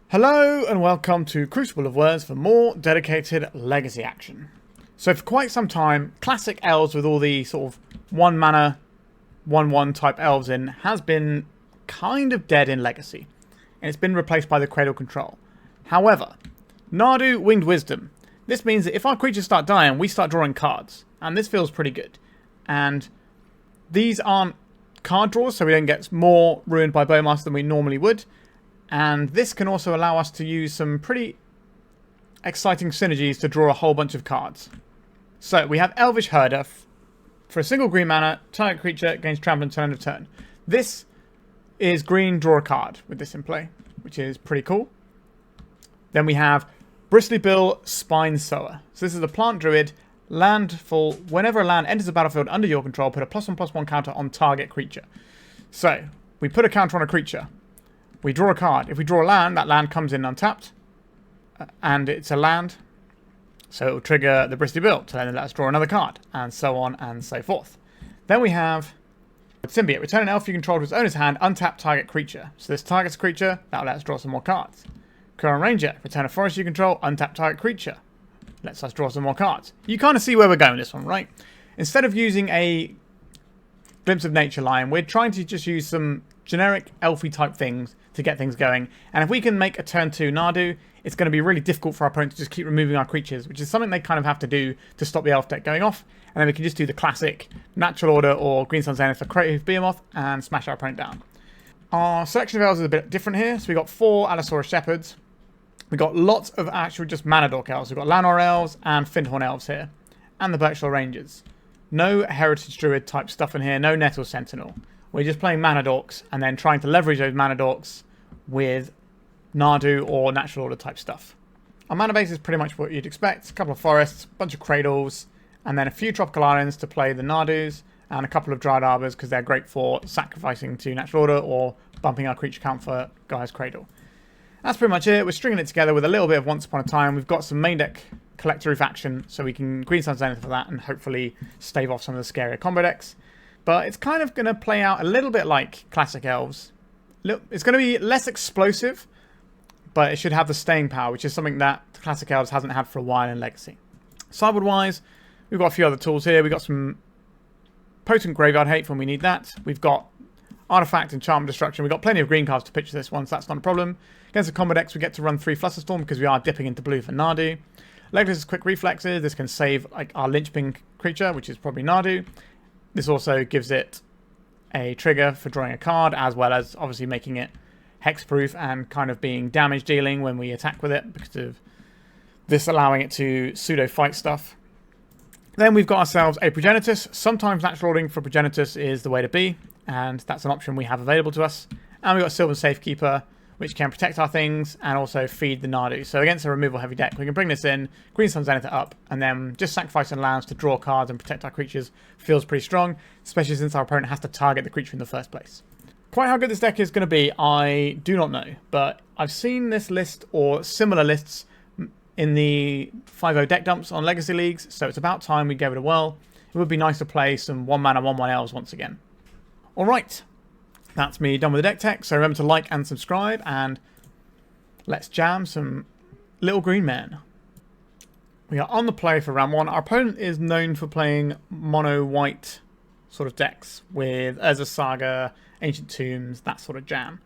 Hello and welcome to Crucible of Words for more dedicated legacy action. So for quite some time, classic elves with all the sort of 1 mana, 1/1 type elves in has been kind of dead in legacy. And it's been replaced by the Cradle control. However, Nadu, Winged Wisdom. This means that if our creatures start dying, we start drawing cards. And this feels pretty good. And these aren't card draws, so we don't get more ruined by Bowmaster than we normally would. And this can also allow us to use some pretty exciting synergies to draw a whole bunch of cards. So we have Elvish Herder. For a single green mana, target creature gains trample until end of turn. This is green, draw a card with this in play, which is pretty cool. Then we have Bristly Spine Sower. So this is a plant druid, landfall. Whenever a land enters the battlefield under your control, put a +1/+1 counter on target creature. So we put a counter on a creature. We draw a card. If we draw a land, that land comes in untapped. And it's a land. So it will trigger the Bristly to then let us draw another card. And so on and so forth. Then we have Symbiote. Return an elf you control to its owner's hand. Untap target creature. So this targets a creature. That will let us draw some more cards. Quirion Ranger. Return a forest you control. Untap target creature. Lets us draw some more cards. You kind of see where we're going with this one, right? Instead of using a Glimpse of Nature line, we're trying to just use some generic elfy type things to get things going. And if we can make a turn 2 Nadu, it's going to be really difficult for our opponent to just keep removing our creatures, which is something they kind of have to do to stop the elf deck going off. And then we can just do the classic Natural Order or Green Sun Zenith for Craterhoof Behemoth and smash our opponent down. Our selection of elves is a bit different here. So we got 4 Allosaurus Shepherds. We got lots of actual just mana dork elves. We've got Llanowar Elves and Fyndhorn Elves here. And the Birchlore Rangers. No Heritage Druid type stuff in here. No Nettle Sentinel. We're just playing mana dorks and then trying to leverage those mana dorks with Nadu or Natural Order type stuff. Our mana base is pretty much what you'd expect. A couple of forests, a bunch of cradles, and then a few tropical islands to play the Nadus, and a couple of Dryad Arbors because they're great for sacrificing to Natural Order or bumping our creature count for Gaea's Cradle. That's pretty much it. We're stringing it together with a little bit of Once Upon a Time. We've got some main deck Collector Ouphe action, so we can Green Sun Zenith for that and hopefully stave off some of the scarier combo decks. But it's kind of going to play out a little bit like Classic Elves. It's going to be less explosive, but it should have the staying power, which is something that Classic Elves hasn't had for a while in Legacy. Sideboard-wise, we've got a few other tools here. We've got some potent Graveyard Hate when we need that. We've got Artifact and Charm Destruction. We've got plenty of green cards to pitch this one, so that's not a problem. Against the combo decks, we get to run 3 Flusterstorm because we are dipping into blue for Nadu. Legolas' Quick Reflexes. This can save like our linchpin creature, which is probably Nadu. This also gives it a trigger for drawing a card, as well as obviously making it hexproof and kind of being damage dealing when we attack with it because of this allowing it to pseudo fight stuff. Then we've got ourselves a Progenitus. Sometimes natural ordering for Progenitus is the way to be, and that's an option we have available to us. And we've got Sylvan Safekeeper, which can protect our things and also feed the Nadu. So against a removal heavy deck, we can bring this in, Green Sun Zenith up, and then just sacrificing lands to draw cards and protect our creatures feels pretty strong, especially since our opponent has to target the creature in the first place. Quite how good this deck is going to be, I do not know, but I've seen this list or similar lists in the 5-0 deck dumps on Legacy Leagues, so it's about time we gave it a whirl. It would be nice to play some 1-mana 1/1 elves once again. Alright. That's me done with the deck tech, so remember to like and subscribe, and let's jam some little green men. We are on the play for round 1. Our opponent is known for playing mono-white sort of decks with Urza Saga, Ancient Tombs, that sort of jam.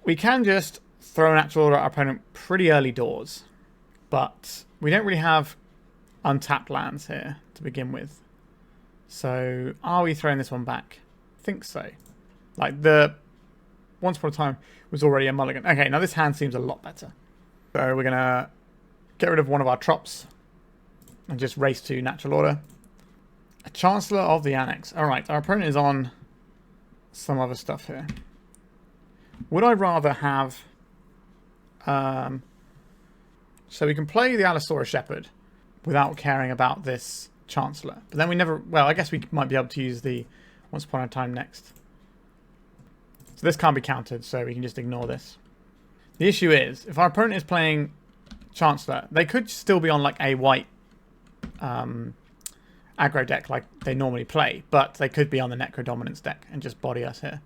We can just throw Natural Order at our opponent pretty early doors, but we don't really have untapped lands here to begin with. So are we throwing this one back? I think so. Like the Once Upon a Time was already a mulligan. Okay, now this hand seems a lot better. So we're going to get rid of one of our trops and just race to Natural Order. A Chancellor of the Annex. Alright, our opponent is on some other stuff here. Would I rather have... so we can play the Allosaurus Shepherd without caring about this Chancellor. But then we never... Well, I guess we might be able to use the Once Upon a Time next. So this can't be countered, so we can just ignore this. The issue is, if our opponent is playing Chancellor, they could still be on like a white aggro deck like they normally play, but they could be on the Necro Dominance deck and just body us here.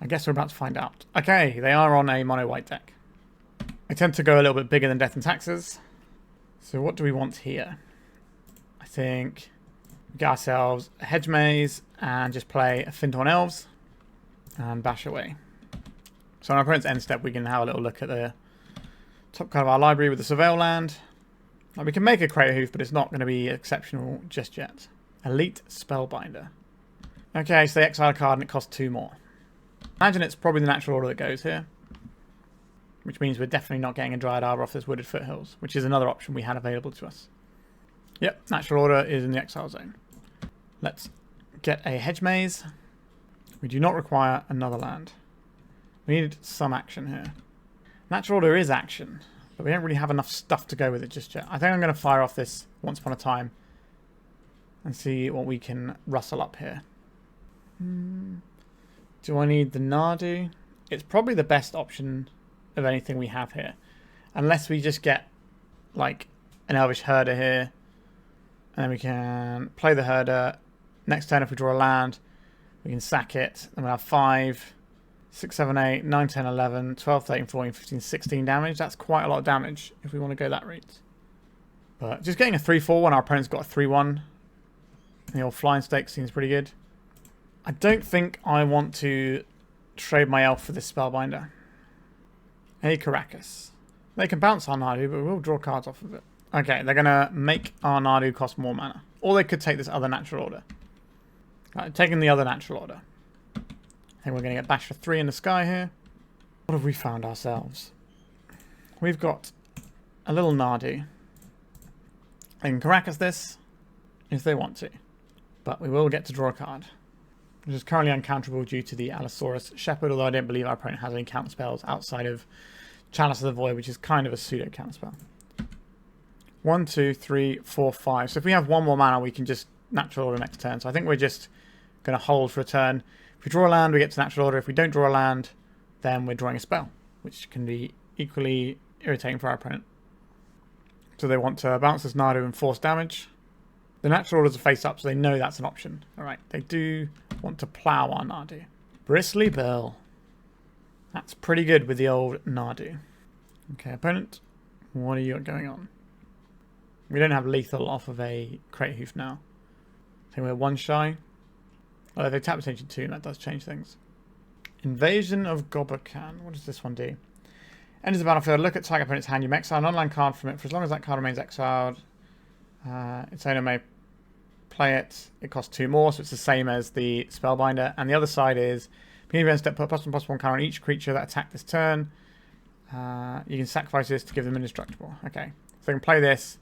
I guess we're about to find out. Okay, they are on a mono-white deck. I tend to go a little bit bigger than Death and Taxes. So what do we want here? I think we get ourselves a Hedge Maze and just play a Fyndhorn Elves and bash away. So on our opponent's end step, we can have a little look at the top card of our library with the Surveil land. Now, we can make a Craterhoof, but it's not going to be exceptional just yet. Elite Spellbinder. Okay, so they exile a card and it costs 2 more. Imagine it's probably the natural order that goes here. Which means we're definitely not getting a Dryad Arbor off this Wooded Foothills, which is another option we had available to us. Yep, natural order is in the exile zone. Let's get a Hedge Maze. We do not require another land. We need some action here. Natural order is action, but we don't really have enough stuff to go with it just yet. I think I'm going to fire off this Once Upon a Time and see what we can rustle up here. Do I need the Nadu? It's probably the best option of anything we have here. Unless we just get like an Elvish Herder here. And then we can play the Herder. Next turn if we draw a land, we can sack it. And we'll have 5, 6, 7, 8, 9, 10, 11, 12, 13, 14, 15, 16 damage. That's quite a lot of damage if we want to go that route. But just getting a 3-4 when our opponent's got a 3-1. The old flying stake seems pretty good. I don't think I want to trade my elf for this Spellbinder. Hey, Caracas. They can bounce our Nadu, but we'll draw cards off of it. Okay, they're going to make our Nadu cost more mana. Or they could take this other natural order. Right, taking the other natural order. I think we're going to get bashed for 3 in the sky here. What have we found ourselves? We've got a little Nadu. They can Caracas this if they want to. But we will get to draw a card, which is currently uncounterable due to the Allosaurus Shepherd, although I don't believe our opponent has any counter spells outside of Chalice of the Void, which is kind of a pseudo counter spell. 1, 2, 3, 4, 5. So if we have 1 more mana, we can just natural order next turn. So I think we're just going to hold for a turn. If we draw a land, we get to natural order. If we don't draw a land, then we're drawing a spell, which can be equally irritating for our opponent. So they want to bounce this Nadu and force damage. The natural orders are face up, so they know that's an option. Alright, they do want to plough our Nadu. Bristly Bill. That's pretty good with the old Nadu. Okay, opponent, what are you got going on? We don't have lethal off of a Craterhoof now. I think we're 1 shy. Although they tap attention 2, that does change things. Invasion of Gobokan. What does this one do? Enters the battlefield, look at target opponent's hand, you may exile an online card from it. For as long as that card remains exiled, its owner may play it. It costs 2 more, so it's the same as the Spellbinder. And the other side is, beginning of end step, put +1/+1 counter on each creature that attacked this turn. You can sacrifice this to give them indestructible. Okay, so they can play this,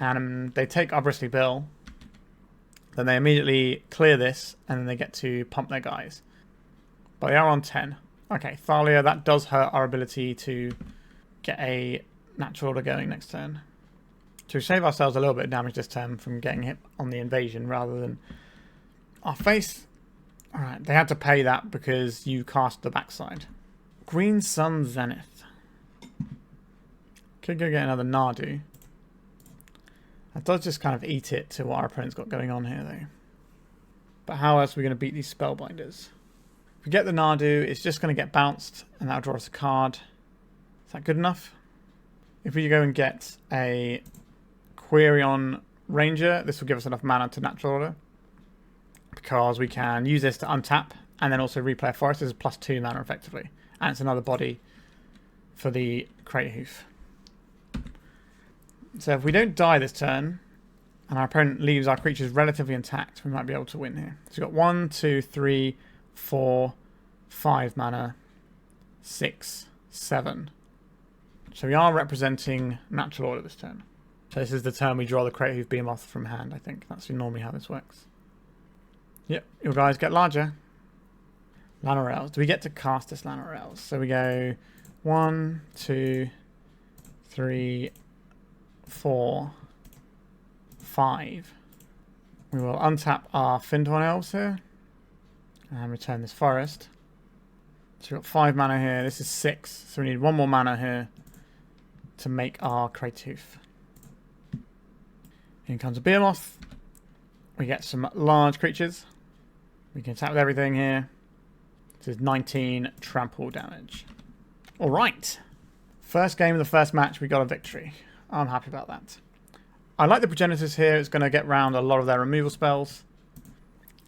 and they take our Bristly Bill. Then they immediately clear this, and then they get to pump their guys. But they are on 10. Okay, Thalia, that does hurt our ability to get a natural order going next turn. To save ourselves a little bit of damage this turn from getting hit on the invasion rather than our face. Alright, they had to pay that because you cast the backside. Green Sun Zenith. Could go get another Nadu. That does just kind of eat it to what our opponent's got going on here though. But how else are we going to beat these Spellbinders? If we get the Nadu, it's just going to get bounced and that'll draw us a card. Is that good enough? If we go and get a Quirion Ranger, this will give us enough mana to natural order. Because we can use this to untap and then also replay a forest. This is +2 mana effectively. And it's another body for the Craterhoof. So if we don't die this turn, and our opponent leaves our creatures relatively intact, we might be able to win here. So we've got 1, 2, 3, 4, 5 mana, 6, 7. So we are representing natural order this turn. So this is the turn we draw the Craterhoof Behemoth from hand, I think. That's normally how this works. Yep, your guys get larger. Llanowar Elves. Do we get to cast this Llanowar Elves? So we go 1, 2, 3, 4, 5. We will untap our Fyndhorn Elves here. And return this forest. So we've got 5 mana here. This is 6. So we need 1 more mana here to make our Craterhoof. In comes a Behemoth. We get some large creatures. We can attack with everything here. This is 19 trample damage. Alright. First game of the first match, we got a victory. I'm happy about that. I like the Progenitors here. It's going to get round a lot of their removal spells.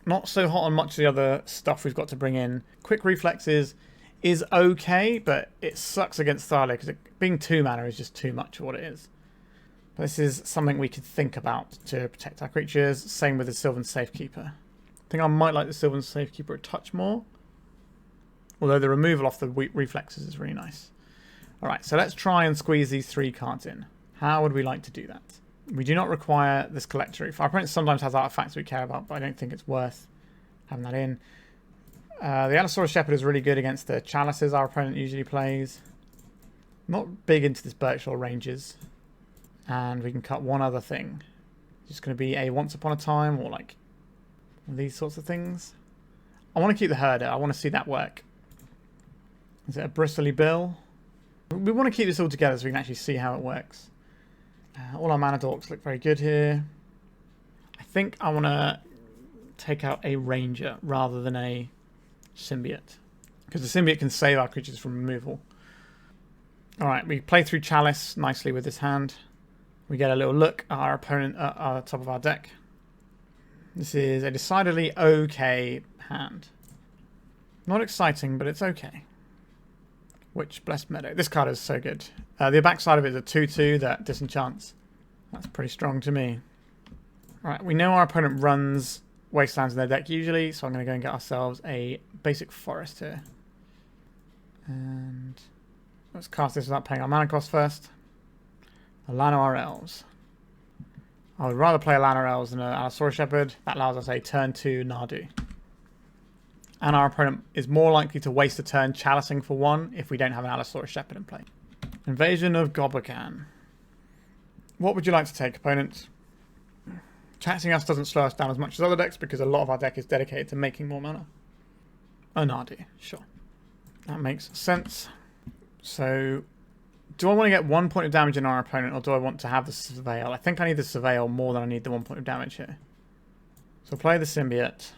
Not so hot on much of the other stuff we've got to bring in. Quick Reflexes is okay, but it sucks against Thalia because being 2 mana is just too much for what it is. But this is something we could think about to protect our creatures. Same with the Sylvan Safekeeper. I think I might like the Sylvan Safekeeper a touch more. Although the removal off the Reflexes is really nice. Alright, so let's try and squeeze these 3 cards in. How would we like to do that? We do not require this Collector Ouphe. Our opponent sometimes has artifacts we care about, but I don't think it's worth having that in. The Allosaurus Shepherd is really good against the Chalices our opponent usually plays. Not big into this Birchlore Rangers. And we can cut one other thing. It's just going to be a Once Upon a Time or like these sorts of things. I want to keep the Herder. I want to see that work. Is it a Bristly Bill? We want to keep this all together so we can actually see how it works. All our mana dorks look very good here. I think I want to take out a Ranger rather than a Symbiote. Because the Symbiote can save our creatures from removal. Alright, we play through Chalice nicely with this hand. We get a little look at our opponent at the top of our deck. This is a decidedly okay hand. Not exciting, but it's okay. Which Blessed Meadow. This card is so good. The backside of it is a 2-2 that disenchants. That's pretty strong to me. Alright, we know our opponent runs Wastelands in their deck usually, so I'm going to go and get ourselves a basic forest here. And let's cast this without paying our mana cost first. The Llanowar Elves. I would rather play a Llanowar Elves than an Allosaurus Shepherd. That allows us a turn 2 Nadu. And our opponent is more likely to waste a turn chalicing for 1 if we don't have an Allosaurus Shepherd in play. Invasion of Gobblecan. What would you like to take, opponent? Taxing us doesn't slow us down as much as other decks because a lot of our deck is dedicated to making more mana. A Nadu, sure. That makes sense. So, do I want to get 1 point of damage in our opponent or do I want to have the Surveil? I think I need the Surveil more than I need the 1 point of damage here. So play the Symbiote.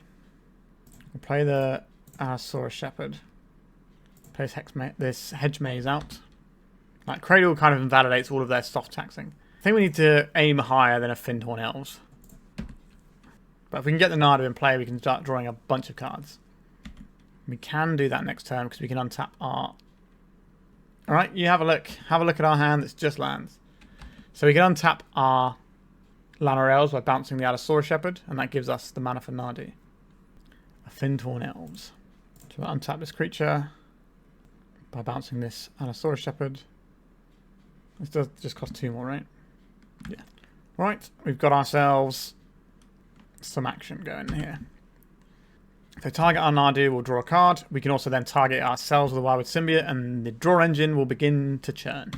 We'll play the Allosaurus Shepherd. Play this Hedge Maze out. Like, Cradle kind of invalidates all of their soft taxing. I think we need to aim higher than a Fyndhorn Elves. But if we can get the Nadu in play, we can start drawing a bunch of cards. We can do that next turn because we can untap our... Alright, you have a look. Have a look at our hand. It's just lands. So we can untap our Llanowar Elves by bouncing the Allosaurus Shepherd, and that gives us the mana for Nadu. A Fyndhorn Elves. So we'll untap this creature by bouncing this Allosaurus Shepherd. This does just cost 2 more, right? Yeah. Right, we've got ourselves some action going here. If they target our Nadu, we'll draw a card. We can also then target ourselves with a Wirewood Symbiote, and the draw engine will begin to churn.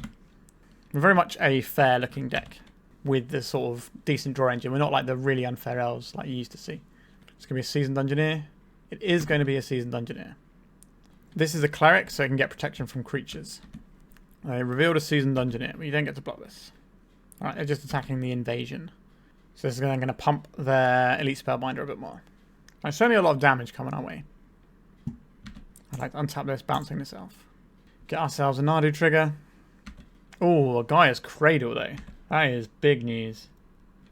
We're very much a fair-looking deck with the sort of decent draw engine. We're not like the really unfair elves like you used to see. It's going to be a Seasoned Dungeoneer. It is going to be a Seasoned Dungeoneer. This is a Cleric, so it can get protection from creatures. They revealed a Seasoned Dungeoneer, but you don't get to block this. Alright, they're just attacking the invasion. So this is going to pump their Elite Spellbinder a bit more. There's certainly a lot of damage coming our way. I'd like to untap this, bouncing this elf. Get ourselves a Nadu trigger. Oh, a Gaea's Cradle though. That is big news.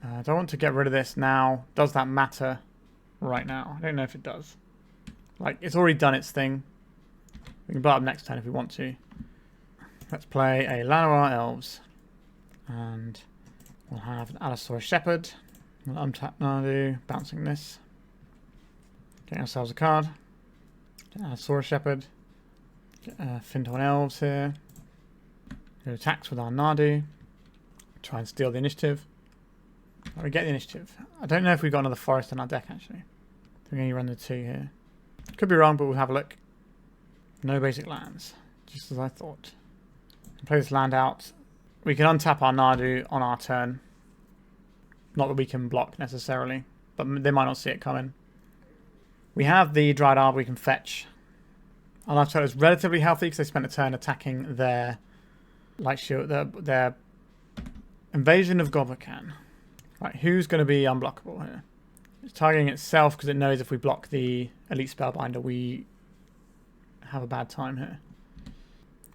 Do I want to get rid of this now? Does that matter right now? I don't know if it does. Like, it's already done its thing. We can buy up next turn if we want to. Let's play a Llanowar Elves. And we'll have an Allosaurus Shepherd. We'll untap Nadu, bouncing this. Getting ourselves a card. Get Allosaurus Shepherd. Get Fyndhorn Elves here. Go attacks with our Nadu. Try and steal the initiative. We get the initiative. I don't know if we've got another forest in our deck actually. I think we only run the 2 here. Could be wrong, but we'll have a look. No basic lands. Just as I thought. Play this land out. We can untap our Nadu on our turn. Not that we can block necessarily, but they might not see it coming. We have the Dryad Arbor we can fetch. Our left turn is relatively healthy because they spent a turn attacking their light shield, their Invasion of Gobblecan. Right, who's going to be unblockable here? It's targeting itself because it knows if we block the Elite Spellbinder, we have a bad time here.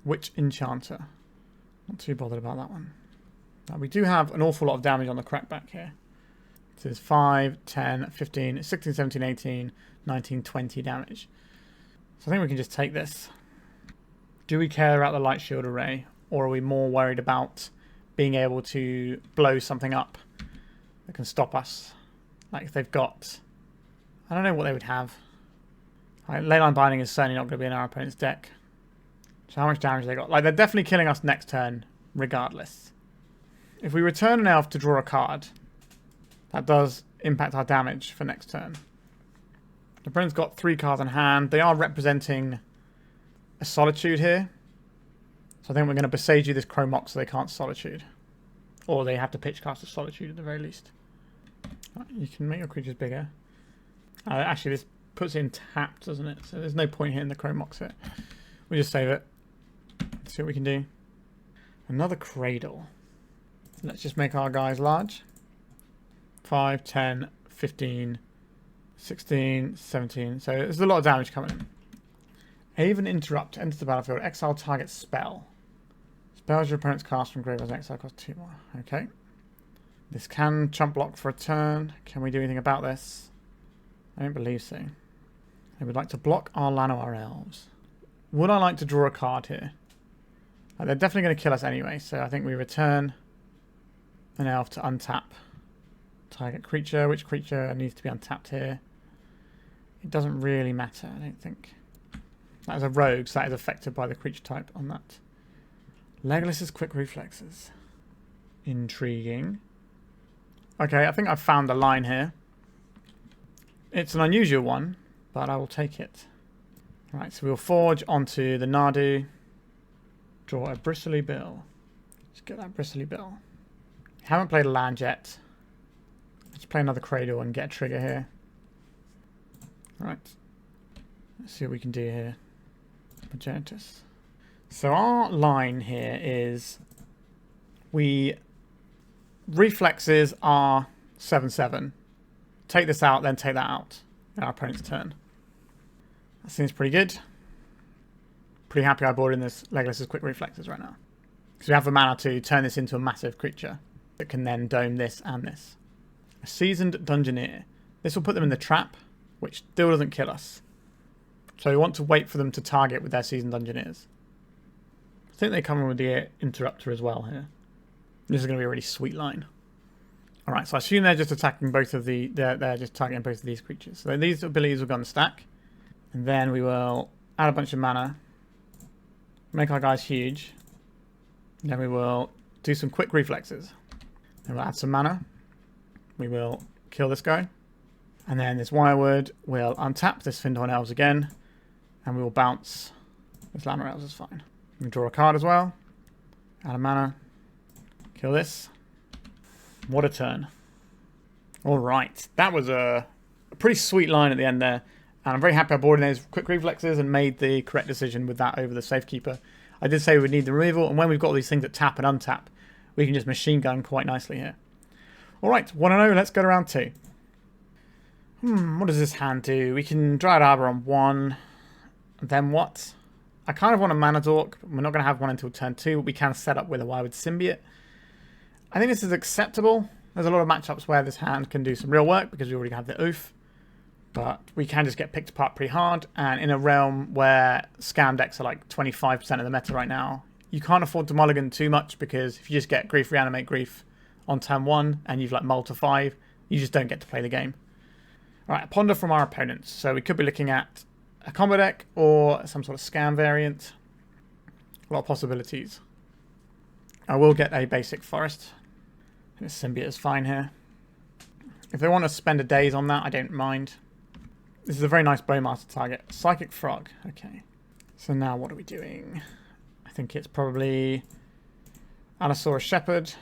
Which Enchanter? Not too bothered about that one. Now, we do have an awful lot of damage on the crackback here. This is 5, 10, 15, 16, 17, 18, 19, 20 damage. So I think we can just take this. Do we care about the light shield array? Or are we more worried about being able to blow something up that can stop us? Like if they've got... I don't know what they would have. Like, Leyline Binding is certainly not going to be in our opponent's deck. So how much damage have they got? Like, they're definitely killing us next turn, regardless. If we return an elf to draw a card, that does impact our damage for next turn. The opponent's got 3 cards in hand. They are representing a Solitude here. So I think we're going to Boseiju this Chromok so they can't Solitude. Or they have to pitch cast a Solitude at the very least. You can make your creatures bigger. Actually, this puts it in tapped, doesn't it? So there's no point hitting the Chromox here. We just save it. See what we can do. Another Cradle. Let's just make our guys large. 5, 10, 15, 16, 17. So there's a lot of damage coming in. Haven Interrupt. Enters the battlefield. Exile target spell. Spells your opponent's cast from graveyard and exile cost 2 more. Okay. This can chump block for a turn. Can we do anything about this? I don't believe so. I would like to block our Llanowar Elves. Would I like to draw a card here? They're definitely going to kill us anyway, so I think we return an elf to untap. Target creature. Which creature needs to be untapped here? It doesn't really matter, I don't think. That is a rogue, so that is affected by the creature type on that. Legolas's quick reflexes. Intriguing. Okay, I think I've found a line here. It's an unusual one, but I will take it. Right, so we'll forge onto the Nadu. Draw a Bristly Bill. Let's get that Bristly Bill. Haven't played a land yet. Let's play another Cradle and get a trigger here. Right. Let's see what we can do here. Progenitus. So our line here is we reflexes are 7/7. Take this out, then take that out in our opponent's turn. That seems pretty good. Pretty happy I bought in this Legolas's quick reflexes right now. Because we have the mana to turn this into a massive creature that can then dome this and this. A Seasoned Dungeoneer. This will put them in the trap, which still doesn't kill us. So we want to wait for them to target with their Seasoned Dungeoneers. I think they come in with the Interrupter as well here. This is going to be a really sweet line. Alright, so I assume they're just attacking both of the... They're just targeting both of these creatures. So these abilities will go on the stack. And then we will add a bunch of mana. Make our guys huge. Then we will do some quick reflexes. Then we'll add some mana. We will kill this guy. And then this Wirewood will untap this Fyndhorn Elves again. And we will bounce this Llanowar Elves is fine. We draw a card as well. Add a mana. Kill this. What a turn. Alright. That was a pretty sweet line at the end there. And I'm very happy I bought in those quick reflexes and made the correct decision with that over the Safekeeper. I did say we would need the removal, and when we've got all these things that tap and untap, we can just machine gun quite nicely here. Alright, 1-0, let's go to round 2. What does this hand do? We can Dryad Arbor on 1. Then what? I kind of want a Mana Dork, but we're not going to have one until turn 2, but we can set up with a Wirewood Symbiote. I think this is acceptable. There's a lot of matchups where this hand can do some real work, because we already have the Ouphe. But we can just get picked apart pretty hard. And in a realm where scam decks are like 25% of the meta right now, you can't afford to mulligan too much, because if you just get Grief, Reanimate Grief on turn 1 and you've like mulled to 5, you just don't get to play the game. Alright, a ponder from our opponents. So we could be looking at a combo deck or some sort of scam variant. A lot of possibilities. I will get a basic forest. This Symbiote is fine here. If they want to spend a days on that, I don't mind. This is a very nice Bowmaster target. Psychic Frog. Okay. So now what are we doing? I think it's probably Allosaurus Shepherd.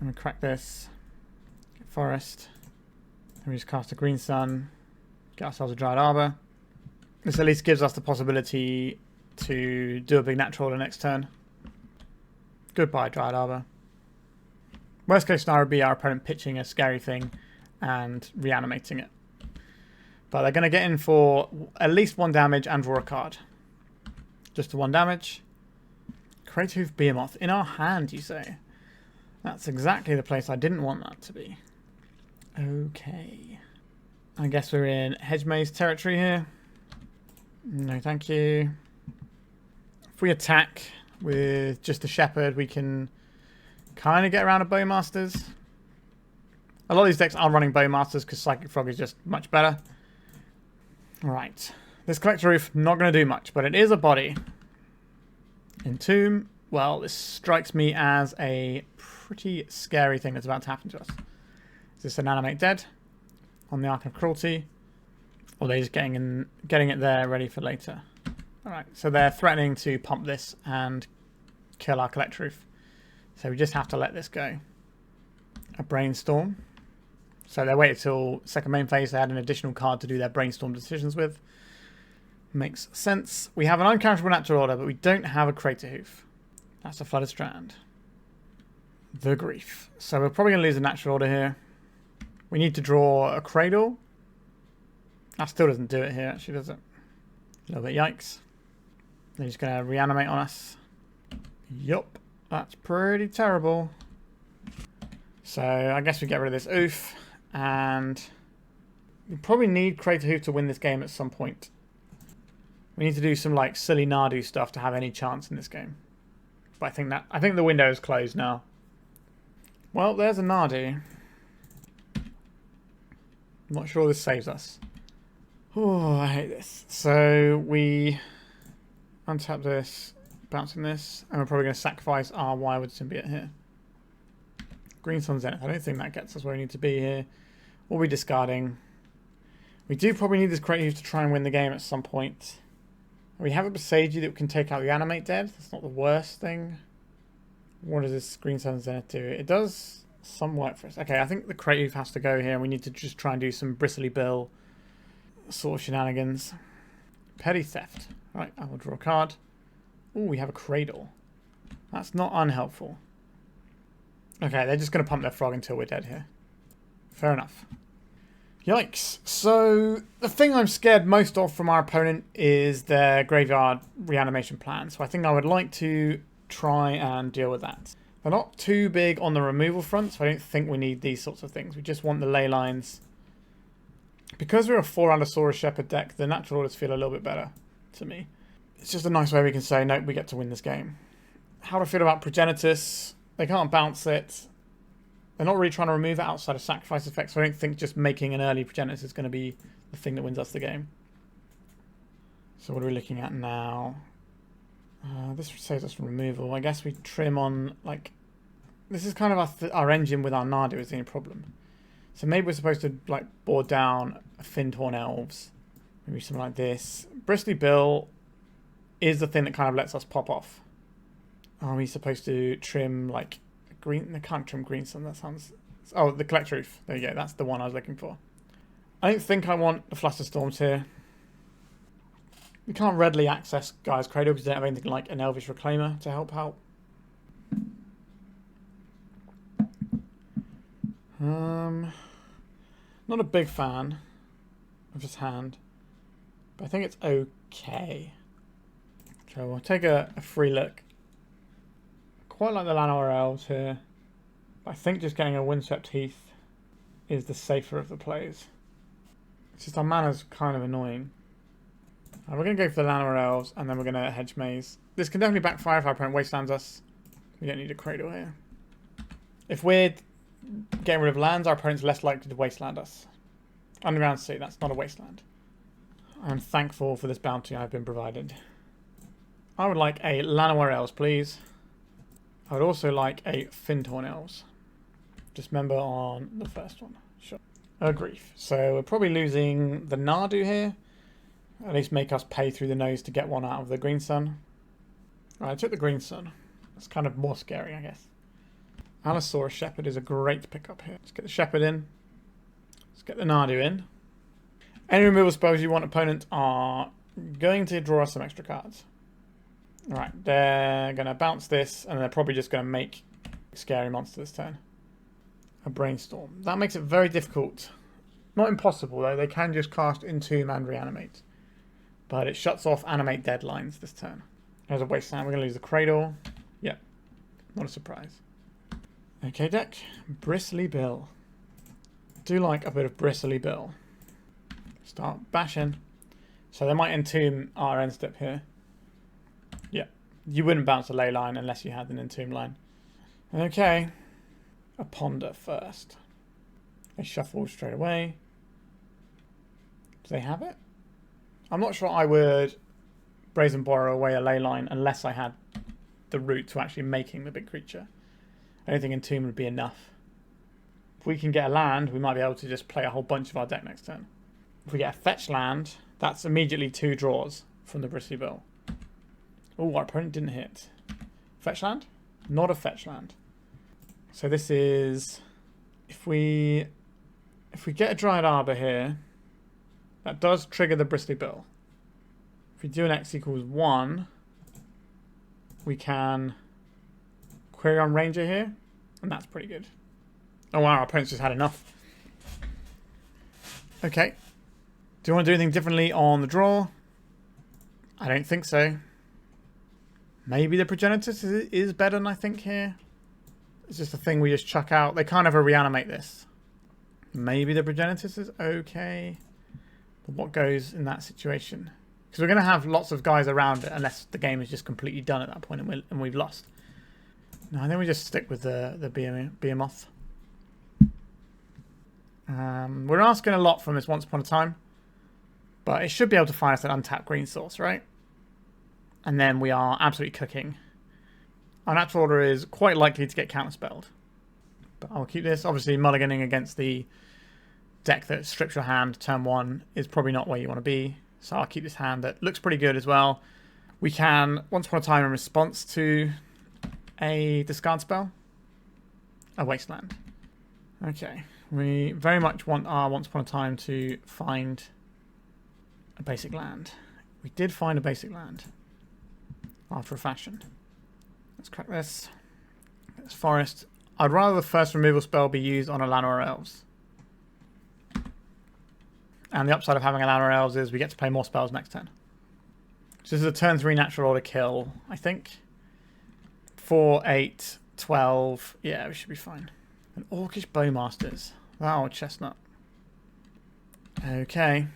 I'm going to crack this. Get Forest. Then we just cast a Green Sun. Get ourselves a Dryad Arbor. This at least gives us the possibility to do a big natural the next turn. Goodbye, Dryad Arbor. Worst case scenario would be our opponent pitching a scary thing and reanimating it. But they're going to get in for at least 1 damage and draw a card. Just the 1 damage. Craterhoof Behemoth in our hand, you say? That's exactly the place I didn't want that to be. Okay. I guess we're in Hedge Maze territory here. No, thank you. If we attack with just the Shepherd, we can kind of get around a Bowmasters. A lot of these decks are running Bowmasters because Psychic Frog is just much better. Right. This Collector Ouphe, not going to do much, but it is a body. Entomb. Well, this strikes me as a pretty scary thing that's about to happen to us. Is this an Animate Dead on the Arc of Cruelty? Or are they just getting it there ready for later? Alright, so they're threatening to pump this and kill our Collector Ouphe. So we just have to let this go. A Brainstorm. So they waited till second main phase. They had an additional card to do their Brainstorm decisions with. Makes sense. We have an uncounterable natural order, but we don't have a Craterhoof. That's a Flooded Strand. The Grief. So we're probably going to lose a natural order here. We need to draw a Cradle. That still doesn't do it here, actually, does it? A little bit yikes. They're just going to reanimate on us. Yup. That's pretty terrible. So I guess we get rid of this Ouphe. And we probably need Craterhoof to win this game at some point. We need to do some like silly Nadu stuff to have any chance in this game. But I think the window is closed now. Well, there's a Nadu. I'm not sure this saves us. Oh, I hate this. So we untap this, bouncing this, and we're probably going to sacrifice our Wirewood Symbiote here. Green Sun Zenith. I don't think that gets us where we need to be here. We'll be discarding. We do probably need this Craterhoof to try and win the game at some point. We have a Boseiju that can take out the Animate Dead. That's not the worst thing. What does this Green Sun Zenith do? It does some work for us. Okay, I think the Craterhoof has to go here, and we need to just try and do some Bristly Bill sort of shenanigans. Petty Theft. Right, I will draw a card. Oh, we have a Cradle. That's not unhelpful. Okay, they're just going to pump their frog until we're dead here. Fair enough. Yikes. So, the thing I'm scared most of from our opponent is their graveyard reanimation plan. So I think I would like to try and deal with that. They're not too big on the removal front, so I don't think we need these sorts of things. We just want the ley lines. Because we're a 4 Allosaurus Shepherd deck, the natural orders feel a little bit better to me. It's just a nice way we can say, nope, we get to win this game. How do I feel about Progenitus? They can't bounce it. They're not really trying to remove it outside of sacrifice effects, so I don't think just making an early Progenitus is going to be the thing that wins us the game. So what are we looking at now? This saves us from removal. I guess we trim on, like... This is kind of our engine with our Nadu is the only problem. So maybe we're supposed to, like, board down a Fyndhorn Elves. Maybe something like this. Bristly Bill is the thing that kind of lets us pop off. Are we supposed to trim, like... Green? They can't trim Green Sun. That sounds... Oh, the Collector Ouphe. There you go. That's the one I was looking for. I don't think I want the Flusterstorms here. We can't readily access Gaia's Cradle because they don't have anything like an Elvish Reclaimer to help out. Not a big fan of his hand, but I think it's okay. So we'll take a free look. Quite like the Llanowar Elves here, but I think just getting a Windswept Heath is the safer of the plays. It's just our mana's kind of annoying. We're going to go for the Llanowar Elves, and then we're going to Hedge Maze. This can definitely backfire if our opponent wastelands us. We don't need a Cradle here. If we're getting rid of lands, our opponent's less likely to wasteland us. Underground Sea, that's not a wasteland. I'm thankful for this bounty I've been provided. I would like a Llanowar Elves, please. I would also like a Fyndhorn Elves. Just remember on the first one. Sure. A Grief. So we're probably losing the Nadu here. At least make us pay through the nose to get one out of the Green Sun. Right, I took the Green Sun. That's kind of more scary, I guess. Allosaurus Shepherd is a great pickup here. Let's get the Shepherd in. Let's get the Nadu in. Any removal spells you want opponent are going to draw us some extra cards. Alright, they're going to bounce this, and they're probably just going to make scary monster this turn. A Brainstorm. That makes it very difficult. Not impossible, though. They can just cast Entomb and Reanimate. But it shuts off Animate deadlines this turn. There's a Wasteland. We're going to lose the Cradle. Not a surprise. Okay, deck. Bristly Bill. Do like a bit of Bristly Bill. Start bashing. So they might entomb our end step here. Yeah. You wouldn't bounce a ley line unless you had an entomb line. Okay. A ponder first. They shuffle straight away. Do they have it? I'm not sure I would brazen borrow away a ley line unless I had the route to actually making the big creature. I don't think entomb would be enough. If we can get a land, we might be able to just play a whole bunch of our deck next turn. If we get a fetch land, that's immediately 2 draws from the Bristly Bill. Oh, our opponent didn't hit. Fetch land? Not a fetch land. So this is... If we get a Dryad Arbor here, that does trigger the Bristly Bill. If we do an X equals 1, we can Quirion Ranger here, and that's pretty good. Oh wow, our opponent's just had enough. Okay. Do you want to do anything differently on the draw? I don't think so. Maybe the Progenitus is better than I think here. It's just a thing we just chuck out. They can't ever reanimate this. Maybe the Progenitus is okay. But what goes in that situation? Because we're going to have lots of guys around it unless the game is just completely done at that point and we've lost. No, I think we just stick with the Behemoth. We're asking a lot from this Once Upon a Time. But it should be able to find us an untapped green source, right? And then we are absolutely cooking. Our natural order is quite likely to get counterspelled. But I'll keep this. Obviously, mulliganing against the deck that strips your hand turn 1 is probably not where you want to be. So I'll keep this hand that looks pretty good as well. We can, Once Upon a Time in response to a discard spell, a Wasteland. Okay. We very much want our Once Upon a Time to find a basic land. We did find a basic land after a fashion. Let's crack this. It's forest. I'd rather the first removal spell be used on a Llanowar Elves. And the upside of having a Llanowar Elves is we get to play more spells next turn. So this is a turn 3 natural order kill, I think. 4, 8, 12. Yeah, we should be fine. An Orcish Bowmasters. That old chestnut. Okay.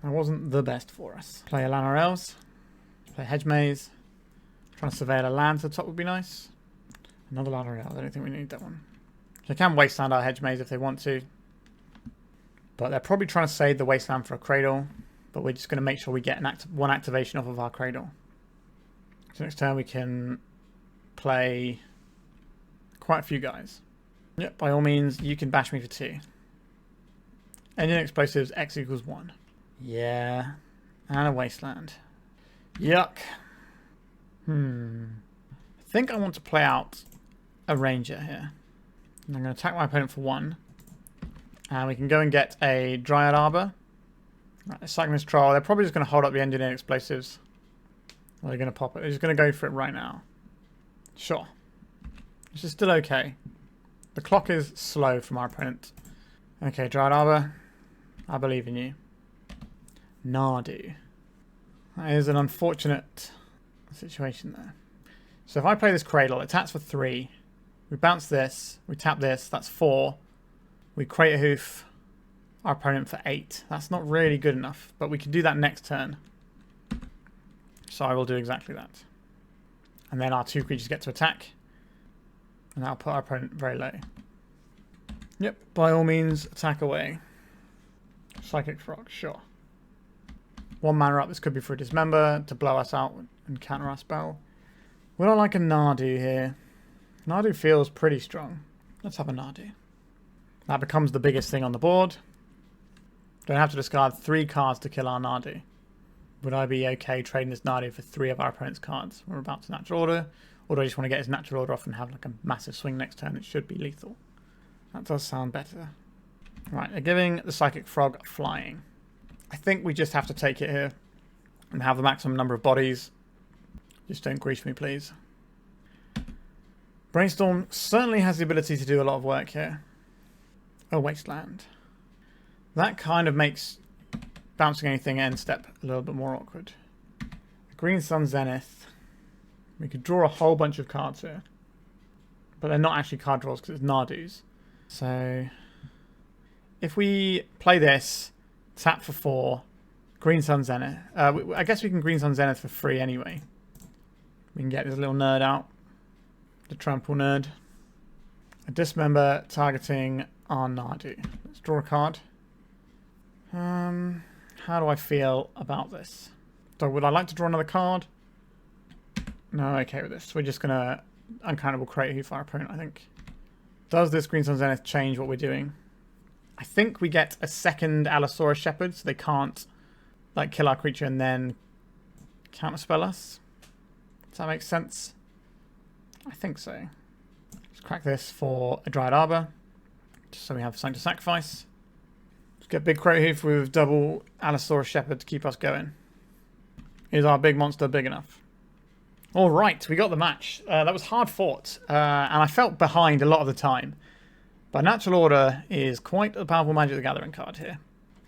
That wasn't the best for us. Play a Llanowar Elves. Play Hedge Maze. Trying to surveil a land to the top would be nice. Another Llanowar Elves. I don't think we need that one. They can wasteland our Hedge Maze if they want to. But they're probably trying to save the wasteland for a Cradle. But we're just going to make sure we get one activation off of our Cradle. So next turn we can play quite a few guys. Yep, by all means, you can bash me for 2. Engine explosives, X equals 1. Yeah. And a wasteland. Yuck. I think I want to play out a ranger here. And I'm going to attack my opponent for 1. And we can go and get a Dryad Arbor. Right, sacking this troll. They're probably just going to hold up the engineer explosives. Or they're going to pop it. They're just going to go for it right now. Sure. This is still okay. The clock is slow from our opponent. Okay, Dryad Arbor. I believe in you. Nadu. That is an unfortunate situation there. So if I play this Cradle, it taps for 3. We bounce this. We tap this. That's 4. We Craterhoof our opponent for 8. That's not really good enough, but we can do that next turn. So I will do exactly that. And then our 2 creatures get to attack. And that'll put our opponent very low. Yep, by all means, attack away. Psychic Frog, sure. 1 mana up, this could be for a Dismember to blow us out and counter our spell. We don't like a Nadu here. Nadu feels pretty strong. Let's have a Nadu. That becomes the biggest thing on the board. Don't have to discard 3 cards to kill our Nadu. Would I be okay trading this Nadu for 3 of our opponent's cards? We're about to natural order. Or do I just want to get his natural order off and have like a massive swing next turn? It should be lethal. That does sound better. Right, they're giving the Psychic Frog flying. I think we just have to take it here and have the maximum number of bodies. Just don't grief me, please. Brainstorm certainly has the ability to do a lot of work here. A Wasteland. That kind of makes bouncing anything end step a little bit more awkward. Green Sun Zenith. We could draw a whole bunch of cards here. But they're not actually card draws because it's Nadu's. So if we play this, tap for 4, Green Sun Zenith. I guess we can Green Sun Zenith for free anyway. We can get this little nerd out. The trample nerd. A dismember targeting our Nadu. Let's draw a card. How do I feel about this? So would I like to draw another card? No, I'm okay with this. We're just going to uncountable Craterhoof our opponent, I think. Does this Green Sun Zenith change what we're doing? I think we get a second Allosaurus Shepherd, so they can't like kill our creature and then counterspell us. Does that make sense? I think so. Let's crack this for a Dryad Arbor, just so we have something to sacrifice. Let's get big Craterhoof with double Allosaurus Shepherd to keep us going. Is our big monster big enough? All right, we got the match. That was hard fought, and I felt behind a lot of the time. But Natural Order is quite a powerful Magic the Gathering card here.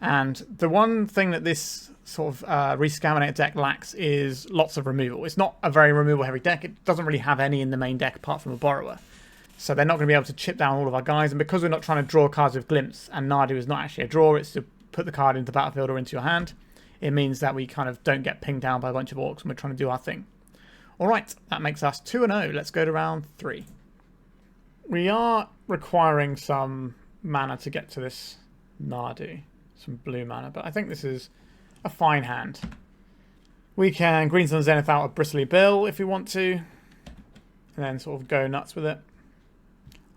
And the one thing that this sort of Rescaminator deck lacks is lots of removal. It's not a very removal-heavy deck. It doesn't really have any in the main deck apart from a Borrower. So they're not going to be able to chip down all of our guys. And because we're not trying to draw cards with Glimpse, and Nadu is not actually a draw, it's to put the card into the battlefield or into your hand, it means that we kind of don't get pinged down by a bunch of orcs when we're trying to do our thing. Alright, that makes us 2-0. Let's go to round 3. We are requiring some mana to get to this Nadu. Some blue mana, but I think this is a fine hand. We can Green Sun Zenith out of Bristly Bill if we want to, and then sort of go nuts with it.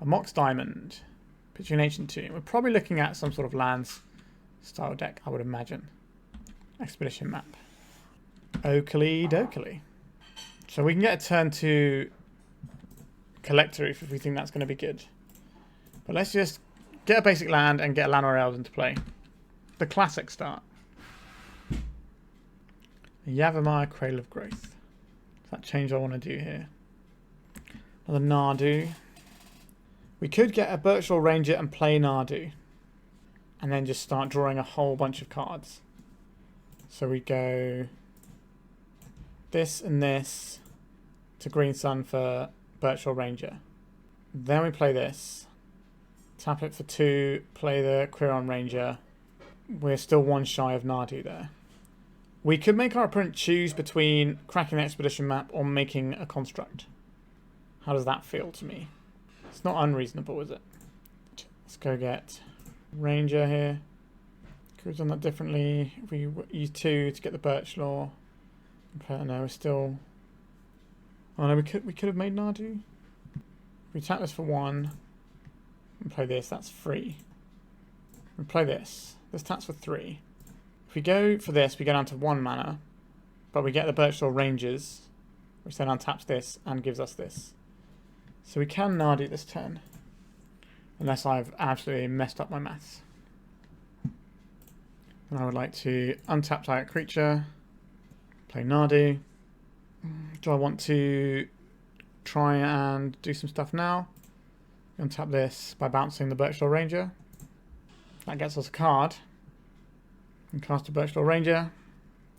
A Mox Diamond, pitching an Ancient Tomb. We're probably looking at some sort of lands style deck, I would imagine. Expedition map. Oakley dokley. So we can get a turn to Collector Ouphe if we think that's going to be good. But let's just get a basic land and get Llanowar Elves into play. The classic start. Yavimaya, Cradle of Growth. Does that change what I want to do here? Another Nadu. We could get a Birchlore Ranger and play Nadu. And then just start drawing a whole bunch of cards. So we go this and this to Green Sun for Birchlore Ranger. Then we play this. Tap it for 2, play the Quirion Ranger. We're still one shy of Nadu there. We could make our opponent choose between cracking the expedition map or making a construct. How does that feel to me? It's not unreasonable, is it? Let's go get Ranger here. Could have done that differently. If we use 2 to get the Birchlore. Okay, no, we're still... Oh no, we could have made Nadu. If we tap this for 1 and play this, that's free. We play this. This taps for 3. If we go for this, we go down to 1 mana, but we get the Birchlore Rangers, which then untaps this and gives us this. So we can Nadu this turn, unless I've absolutely messed up my maths. And I would like to untap target creature, play Nadu. Do I want to try and do some stuff now? Untap this by bouncing the Birchlore Ranger. That gets us a card. And cast a Birchlore Ranger.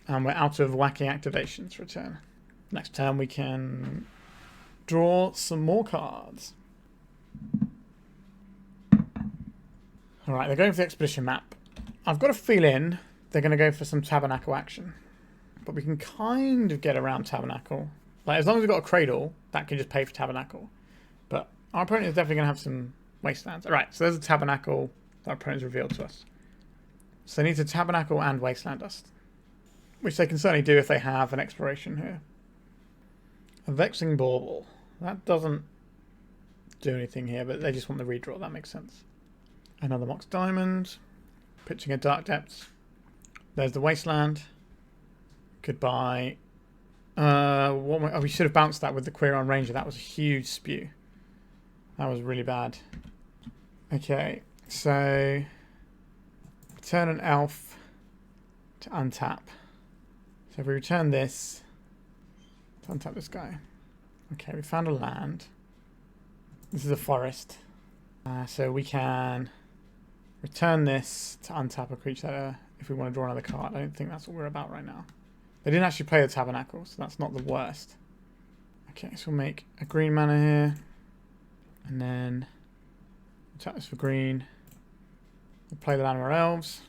And we're out of wacky activations for a turn. Next turn we can draw some more cards. Alright, they're going for the expedition map. I've got a feeling they're going to go for some Tabernacle action. But we can kind of get around Tabernacle. Like, as long as we've got a Cradle, that can just pay for Tabernacle. But our opponent is definitely going to have some Wastelands. Alright, so there's a Tabernacle that our opponent's revealed to us. So they need to Tabernacle and Wasteland us. Which they can certainly do if they have an Exploration here. A Vexing Bauble. That doesn't do anything here, but they just want the redraw. That makes sense. Another Mox Diamond. Pitching a Dark Depths. There's the Wasteland. Goodbye. We should have bounced that with the Quirion Ranger. That was a huge spew. That was really bad. Okay, so return an elf to untap. So if we return this to untap this guy. Okay, we found a land. This is a forest. So we can return this to untap a creature if we want to draw another card. I don't think that's what we're about right now. They didn't actually play the Tabernacle, so that's not the worst. Okay, so we'll make a green mana here. And then tap this for green. We'll play the Llanowar Elves.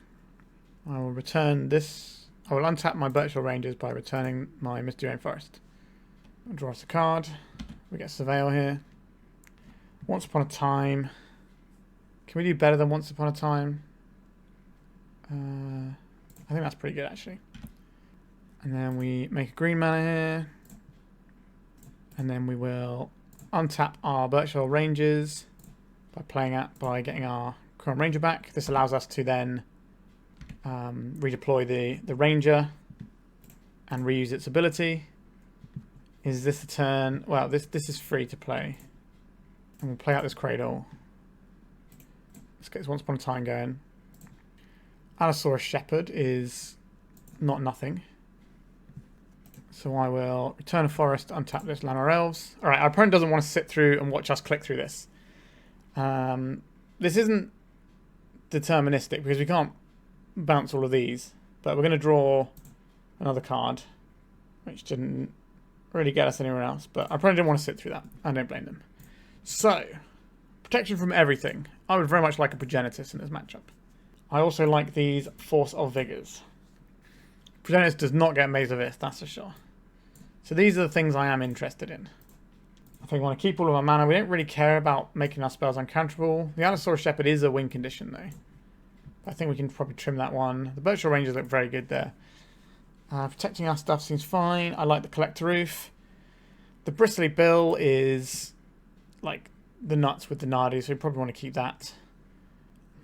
I will return this. I will untap my Birchlore Rangers by returning my Misty Rainforest. I'll draw us a card. We get Surveil here. Once Upon a Time. Can we do better than Once Upon a Time? I think that's pretty good actually. And then we make a green mana here. And then we will untap our Birchlore Rangers by getting our Quirion Ranger back. This allows us to then redeploy the Ranger and reuse its ability. Is this a turn? Well, this is free to play. And we'll play out this Cradle. Let's get this Once Upon a Time going. Allosaurus Shepherd is not nothing. So I will return a forest, untap this Llanowar Elves. Alright, our opponent doesn't want to sit through and watch us click through this. This isn't deterministic because we can't bounce all of these. But we're going to draw another card, which didn't really get us anywhere else. But our opponent didn't want to sit through that. I don't blame them. So, protection from everything. I would very much like a Progenitus in this matchup. I also like these Force of Vigors. Progenitus does not get Maze of Ith, that's for sure. So these are the things I am interested in. I think we want to keep all of our mana. We don't really care about making our spells uncounterable. The Allosaurus Shepherd is a win condition though. I think we can probably trim that one. The Birchlore Rangers look very good there. Protecting our stuff seems fine. I like the Collector Ouphe. The Bristly Bill is like the nuts with the Nadu, so we probably want to keep that.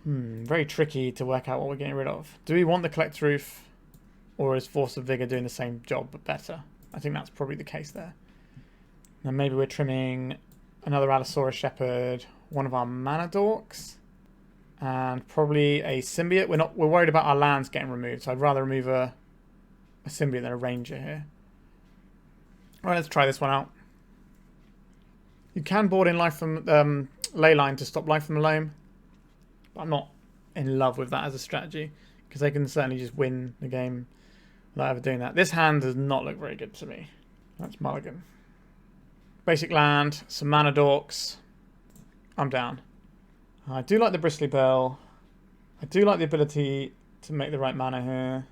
Very tricky to work out what we're getting rid of. Do we want the Collector Ouphe, or is Force of Vigor doing the same job but better? I think that's probably the case there. And maybe we're trimming another Allosaurus Shepherd, one of our mana dorks, and probably a symbiote. We're worried about our lands getting removed, so I'd rather remove a symbiote than a ranger here. Alright, let's try this one out. You can board in life from Leyline to stop life from the loam. But I'm not in love with that as a strategy, because they can certainly just win the game without ever doing that. This hand does not look very good to me. That's mulligan. Basic land, some mana dorks. I'm down. I do like the Bristly Bill. I do like the ability to make the right mana here.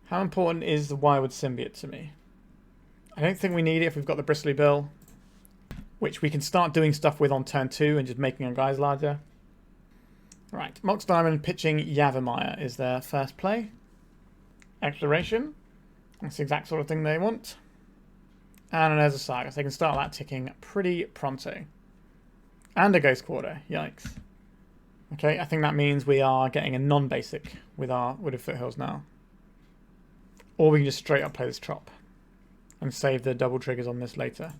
How important is the Wirewood Symbiote to me? I don't think we need it if we've got the Bristly Bill, which we can start doing stuff with on turn 2 and just making our guys larger. Right, Mox Diamond pitching Yavimaya is their first play. Exploration. That's the exact sort of thing they want. And there's a Saga, so they can start that ticking pretty pronto. And a Ghost Quarter, yikes. Okay, I think that means we are getting a non-basic with our Wooded Foothills now. Or we can just straight up play this Trop and save the double triggers on this later.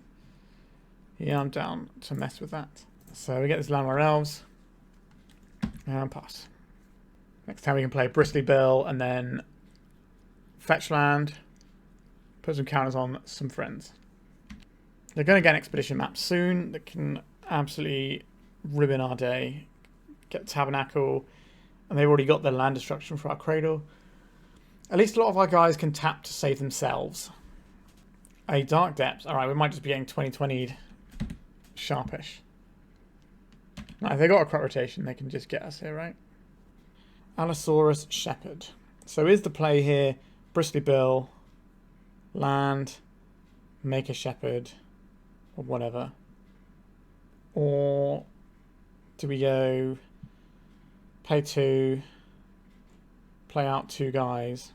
Yeah, I'm down to mess with that. So we get this Llanowar Elves. And pass. Next time we can play Bristly Bill and then fetch land. Put some counters on some friends. They're going to get an expedition map soon that can absolutely ruin our day. Get Tabernacle. And they've already got their land destruction for our Cradle. At least a lot of our guys can tap to save themselves. A Dark Depths. Alright, we might just be getting 2020'd sharpish. Now, if they got a crop rotation, they can just get us here, right? Allosaurus Shepherd. So is the play here Bristly Bill, land, make a Shepherd, or whatever? Or do we go pay 2, play out 2 guys,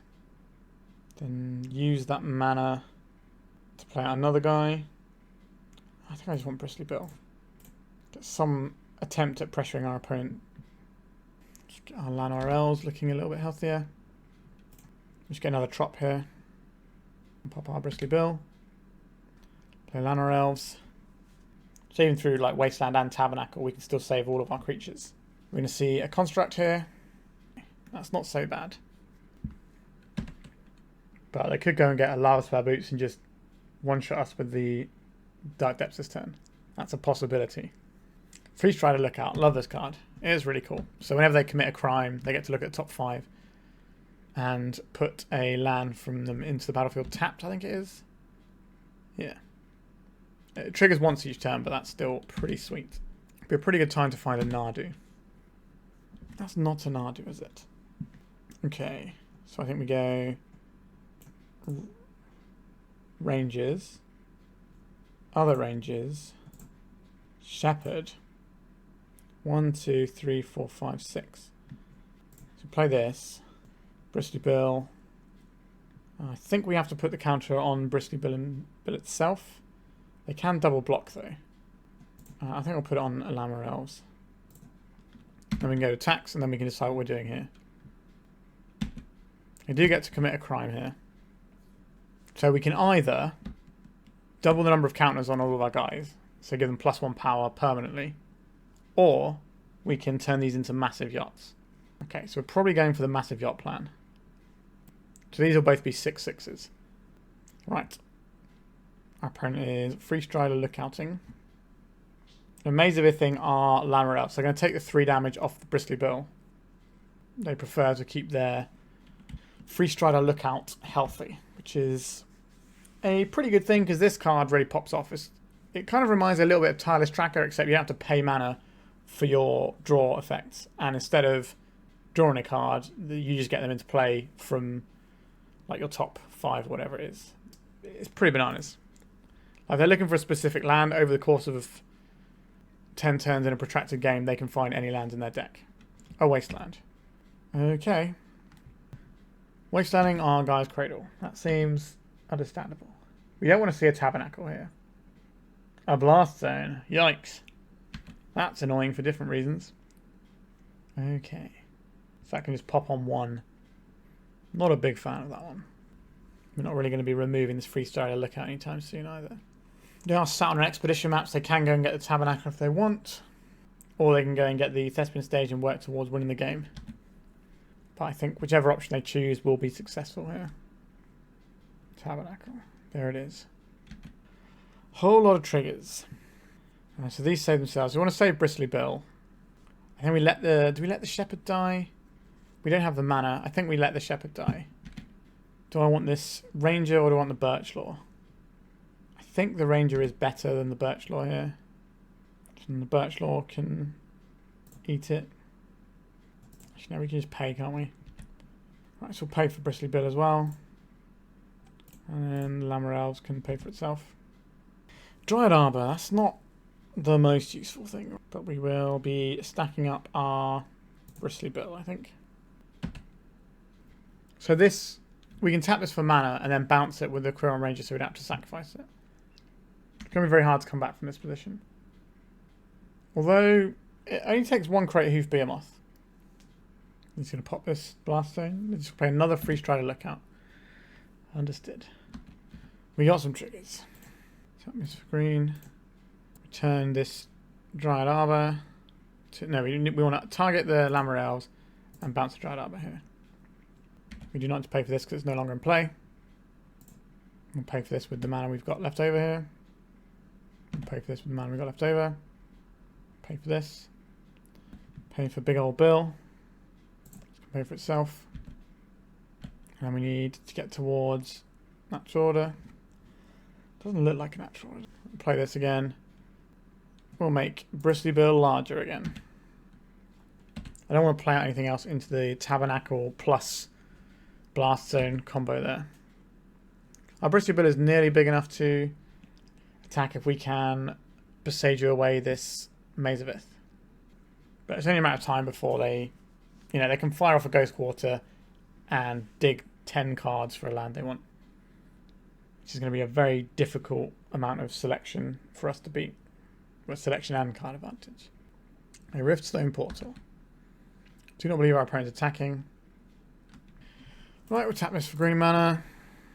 then use that mana to play out another guy? I think I just want Bristly Bill. Get some attempt at pressuring our opponent. Just get our Llanowar Elves looking a little bit healthier. Just get another Trop here. Pop our Bristly Bill. Play Llanowar Elves. So even through like Wasteland and Tabernacle, we can still save all of our creatures. We're going to see a Construct here. That's not so bad. But they could go and get a Lava Spare Boots and just one-shot us with the Dark Depths this turn. That's a possibility. Freeze Strider Lookout. Love this card. It is really cool. So whenever they commit a crime, they get to look at the top 5 and put a land from them into the battlefield tapped, I think it is. Yeah. It triggers once each turn, but that's still pretty sweet. Be a pretty good time to find a Nadu. That's not a Nadu, is it? Okay, so I think we go Rangers, other Rangers, Shepherd. 1, 2, 3, 4, 5, 6. So play this. Bristly Bill. I think we have to put the counter on Bristly Bill itself. They can double block though. I think I'll put it on Llanowar Elves. Then we can go to attacks and then we can decide what we're doing here. We do get to commit a crime here. So we can either double the number of counters on all of our guys, so give them +1 power permanently, or we can turn these into massive yachts. Okay, so we're probably going for the massive yacht plan. So these will both be 6/6s. Right. Our opponent is Freestrider Lookouting. The Maze of Ithing are Llanowar Elves. So they're going to take the 3 damage off the Bristly Bill. They prefer to keep their Freestrider Lookout healthy, which is a pretty good thing because this card really pops off. It kind of reminds a little bit of Tireless Tracker, except you don't have to pay mana for your draw effects. And instead of drawing a card, you just get them into play from like your top 5 or whatever it is. It's pretty bananas. Like, they're looking for a specific land over the course of 10 turns in a protracted game. They can find any land in their deck. A wasteland. Okay. Wastelanding our guy's Cradle. That seems understandable. We don't want to see a Tabernacle here. A Blast Zone. Yikes. That's annoying for different reasons. Okay. So that can just pop on 1. Not a big fan of that one. We're not really going to be removing this Freestrider Lookout anytime soon either. They are sat on an expedition maps. They can go and get the Tabernacle if they want. Or they can go and get the Thespian Stage and work towards winning the game. But I think whichever option they choose will be successful here. Tabernacle. There it is. Whole lot of triggers. So these save themselves. We want to save Bristly Bill. I think we let the... Do we let the Shepherd die? We don't have the mana. I think we let the Shepherd die. Do I want this Ranger or do I want the Birchlore? I think the Ranger is better than the Birchlore here. And the Birchlore can eat it. Actually, no, we can just pay, can't we? Right, so we'll pay for Bristly Bill as well. And then Llanowar Elves can pay for itself. Dryad Arbor, that's not the most useful thing. But we will be stacking up our Bristly Bill, I think. So this, we can tap this for mana and then bounce it with the Quirion Ranger so we don't have to sacrifice it. It's going to be very hard to come back from this position. Although, it only takes 1 Craterhoof Behemoth. He's going to pop this Blast Zone. Let's just play another Freestrider Lookout. Understood. We got some triggers. Tap this for green. Return this Dryad Arbor. No, we want to target the Llanowar Elves and bounce the Dryad Arbor here. We do not need to pay for this because it's no longer in play. We'll pay for this with the mana we've got left over here. We'll pay for this with the mana we've got left over. Pay for this. Pay for big old Bill. It's going to pay for itself. And we need to get towards natural order. Doesn't look like a natural order. We'll play this again. We'll make Bristly Bill larger again. I don't want to play out anything else into the Tabernacle plus Blast Zone combo there. Our Bristly Bill is nearly big enough to attack if we can Boseiju away this Maze of Ith. But it's only a matter of time before they can fire off a Ghost Quarter and dig 10 cards for a land they want. Which is going to be a very difficult amount of selection for us to beat. With selection and card advantage. A Riftstone Portal. Do not believe our opponent's attacking. Right, we'll tap this for green mana.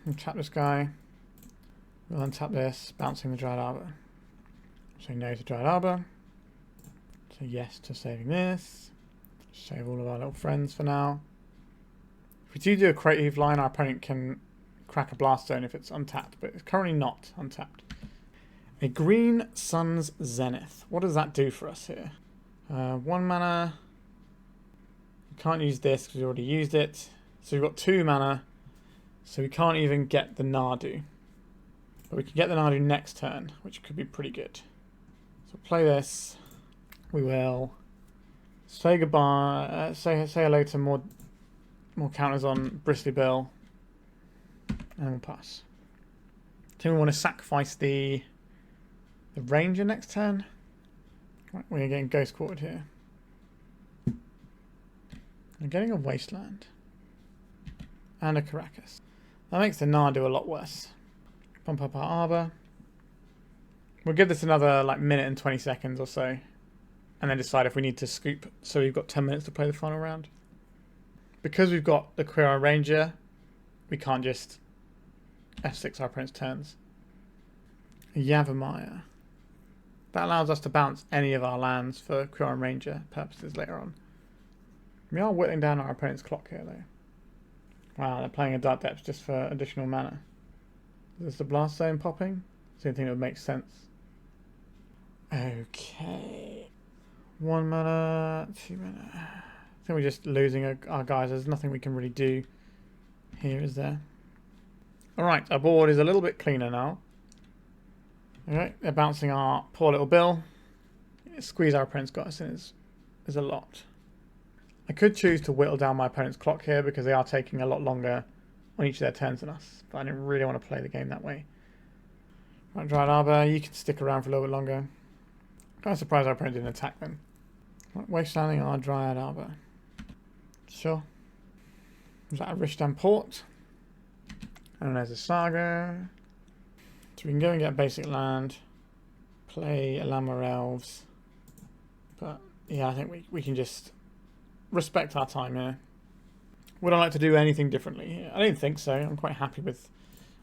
We'll tap this guy. We'll untap this, bouncing the Dryad Arbor. Say no to Dryad Arbor. Say yes to saving this. Save all of our little friends for now. If we do a Craterhoof line, our opponent can crack a Blast Zone if it's untapped, but it's currently not untapped. A Green Sun's Zenith. What does that do for us here? 1 mana. We can't use this because we already used it. So we've got 2 mana. So we can't even get the Nadu. But we can get the Nadu next turn, which could be pretty good. So play this. We will say goodbye, say hello to more counters on Bristly Bill, and we'll pass. Do we want to sacrifice the Ranger next turn? Right, we're getting Ghost Quartered here. We're getting a Wasteland and a Caracas. That makes the Nadu a lot worse. Bump up our Arbor. We'll give this another like minute and 20 seconds or so, and then decide if we need to scoop. So we've got 10 minutes to play the final round. Because we've got the Quirion Ranger, we can't just F6 our opponent's turns. Yavimaya. That allows us to bounce any of our lands for Quirion Ranger purposes later on. We are whittling down our opponent's clock here though. Wow, they're playing a Dark Depths just for additional mana. Is this the Blast Zone popping? It's the only thing that would make sense. Okay. 1 mana, 2 mana. I think we're just losing our guys. There's nothing we can really do here, is there? Alright, our board is a little bit cleaner now. Alright, they're bouncing our poor little Bill. Squeeze our opponent's got us in is a lot. I could choose to whittle down my opponent's clock here because they are taking a lot longer on each of their turns than us. But I didn't really want to play the game that way. Right, Dryad Arbor, you can stick around for a little bit longer. Kind of surprised our opponent didn't attack them. Right, wastelanding our Dryad Arbor. Sure. Is that a Rishdan Port? And there's a Saga. So we can go and get a basic land. Play Llanowar Elves. But yeah, I think we can just respect our time here. Would I like to do anything differently here? I don't think so. I'm quite happy with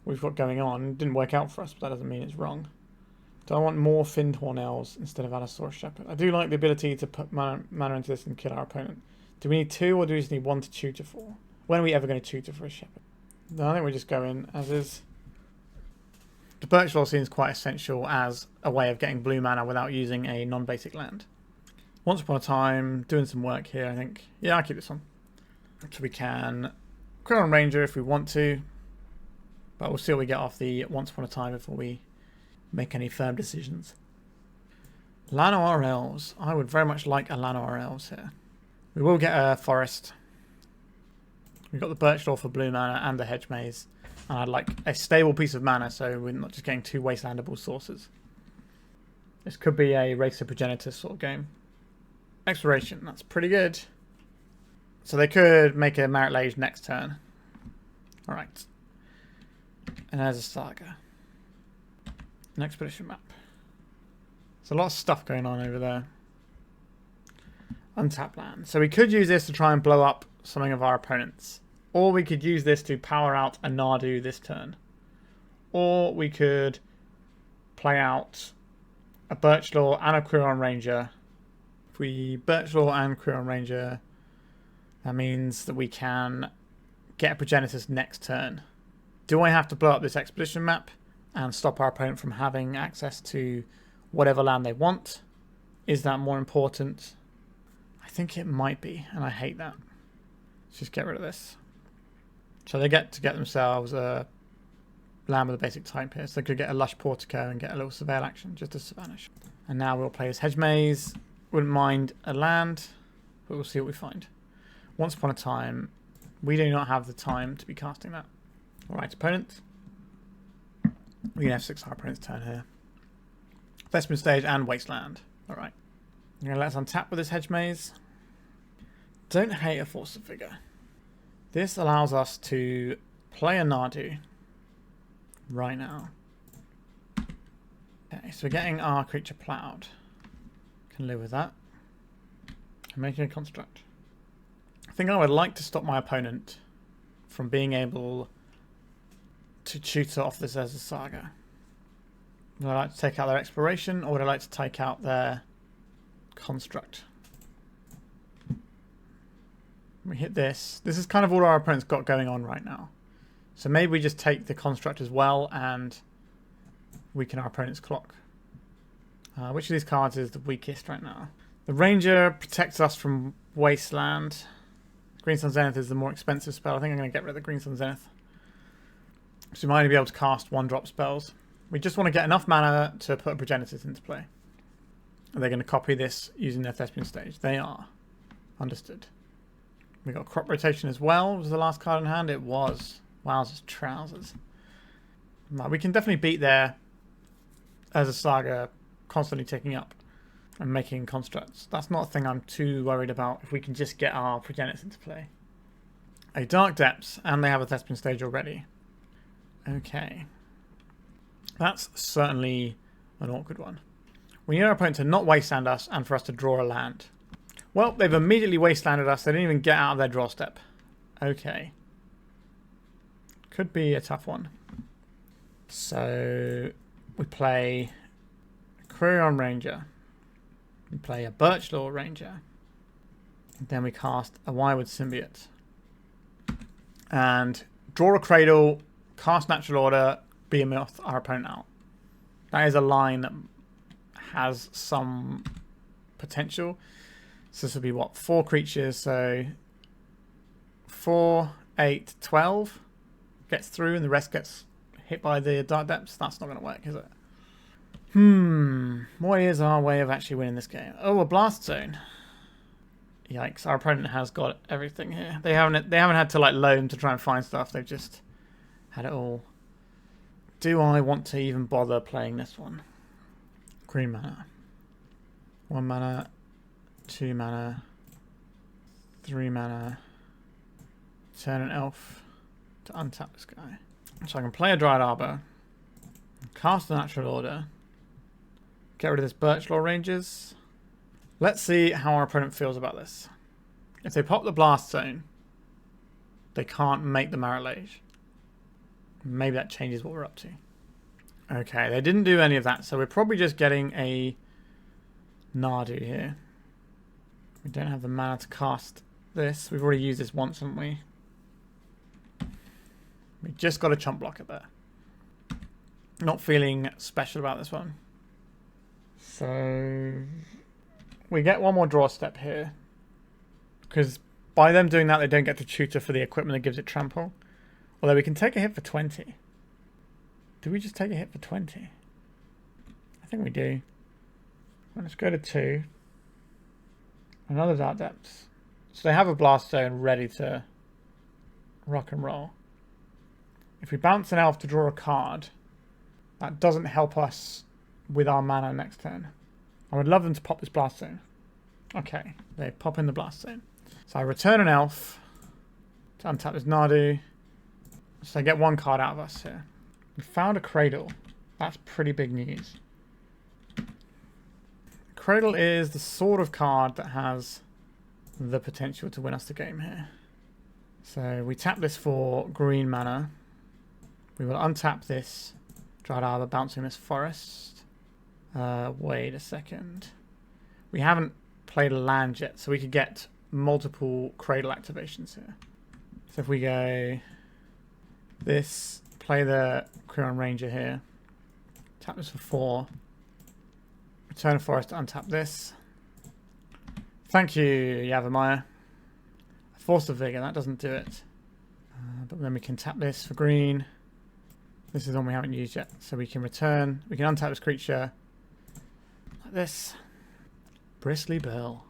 what we've got going on. It didn't work out for us, but that doesn't mean it's wrong. Do I want more Fyndhorn Elves instead of Allosaurus Shepherd? I do like the ability to put mana into this and kill our opponent. Do we need 2 or do we just need 1 to tutor for? When are we ever going to tutor for a Shepherd? No, I think we just go in as is. The Birchlore seems quite essential as a way of getting blue mana without using a non-basic land. Once upon a time, doing some work here, I think. Yeah, I'll keep this on. So we can Quirion Ranger if we want to, but we'll see what we get off the once upon a time before we make any firm decisions. Llanowar Elves. I would very much like a Llanowar Elves here. We will get a forest. We've got the Birchlore for blue mana and the Hedge Maze. And I'd like a stable piece of mana so we're not just getting 2 wastelandable sources. This could be a Race of Progenitors sort of game. Exploration, that's pretty good. So they could make a Marit Lage next turn. Alright. And there's a Saga. An expedition map. There's a lot of stuff going on over there. Untapped land. So we could use this to try and blow up something of our opponents. Or we could use this to power out a Nadu this turn. Or we could play out a Birchlore and a Quirion Ranger. If we Birchlore and Quirion Ranger, that means that we can get a Progenitus next turn. Do I have to blow up this expedition map and stop our opponent from having access to whatever land they want? Is that more important? I think it might be, and I hate that. Let's just get rid of this. So they get to get themselves a land with a basic type here. So they could get a Lush Portico and get a little Surveil action just to vanish. And now we'll play this Hedge Maze. Wouldn't mind a land, but we'll see what we find. Once upon a time, we do not have the time to be casting that. Alright, opponent. We can F6 our opponent's turn here. Thespian Stage and Wasteland. Alright. I'm going to let us untap with this Hedge Maze. Don't hate a Force of Vigor. This allows us to play a Nadu right now. Okay, so we're getting our creature plowed. Can live with that. I'm making a construct. I think I would like to stop my opponent from being able to tutor off this as a Saga. Would I like to take out their exploration, or would I like to take out their construct? We hit this. This is kind of all our opponent's got going on right now. So maybe we just take the construct as well and weaken our opponent's clock. Which of these cards is the weakest right now? The Ranger protects us from Wasteland. Green Sun Zenith is the more expensive spell. I think I'm going to get rid of the Green Sun Zenith. So we might be able to cast 1-drop spells. We just want to get enough mana to put a Progenesis into play. Are they going to copy this using their Thespian stage? They are. Understood. We got crop rotation as well. Was the last card in hand? It was. Wowzers, trousers. Right, we can definitely beat their as a saga constantly ticking up and making constructs. That's not a thing I'm too worried about if we can just get our Progenesis into play. A Dark Depths, and they have a Thespian stage already. Okay. That's certainly an awkward one. We need our opponent to not wasteland us and for us to draw a land. Well, they've immediately wastelanded us. They didn't even get out of their draw step. Okay. Could be a tough one. So we play a Quirion Ranger. We play a Birchlore Ranger. Then we cast a Wirewood Symbiote. And draw a Cradle, cast Natural Order, Behemoth our opponent out. That is a line that has some potential. So this would be what? 4 creatures, so 4, 8, 12 gets through and the rest gets hit by the Dark Depths. That's not going to work, is it? What is our way of actually winning this game? Oh, a Blast Zone. Yikes, our opponent has got everything here. They haven't had to like loam to try and find stuff. They've just had it all. Do I want to even bother playing this one? Green mana. 1 mana, 2 mana, 3 mana. Turn an elf to untap this guy. So I can play a Dryad Arbor, cast a Natural Order, get rid of this Birchlore Rangers. Let's see how our opponent feels about this. If they pop the Blast Zone, they can't make the Marrowlage. Maybe that changes what we're up to. Okay, they didn't do any of that, so we're probably just getting a Nadu here. We don't have the mana to cast this. We've already used this once, haven't we? We just got a chump blocker there. Not feeling special about this one. So we get one more draw step here. Because by them doing that, they don't get to tutor for the equipment that gives it trample. Although we can take a hit for 20. Do we just take a hit for 20? I think we do. Well, let's go to 2. Another Dark Depths. So they have a Blast Zone ready to rock and roll. If we bounce an elf to draw a card, that doesn't help us with our mana next turn. I would love them to pop this Blast Zone. Okay, they pop in the Blast Zone. So I return an elf to untap this Nadu. So they get 1 card out of us here. We found a Cradle. That's pretty big news. Cradle is the sort of card that has the potential to win us the game here. So we tap this for green mana. We will untap this Dryad Arbor, bouncing this forest. Wait a second. We haven't played a land yet, so we could get multiple Cradle activations here. So if we go this, play the Quirion Ranger here, tap this for 4, return a forest to untap this. Thank you, Yavimaya. Force of Vigor, that doesn't do it. But then we can tap this for green. This is one we haven't used yet, so we can return. We can untap this creature like this. Bristly Bill.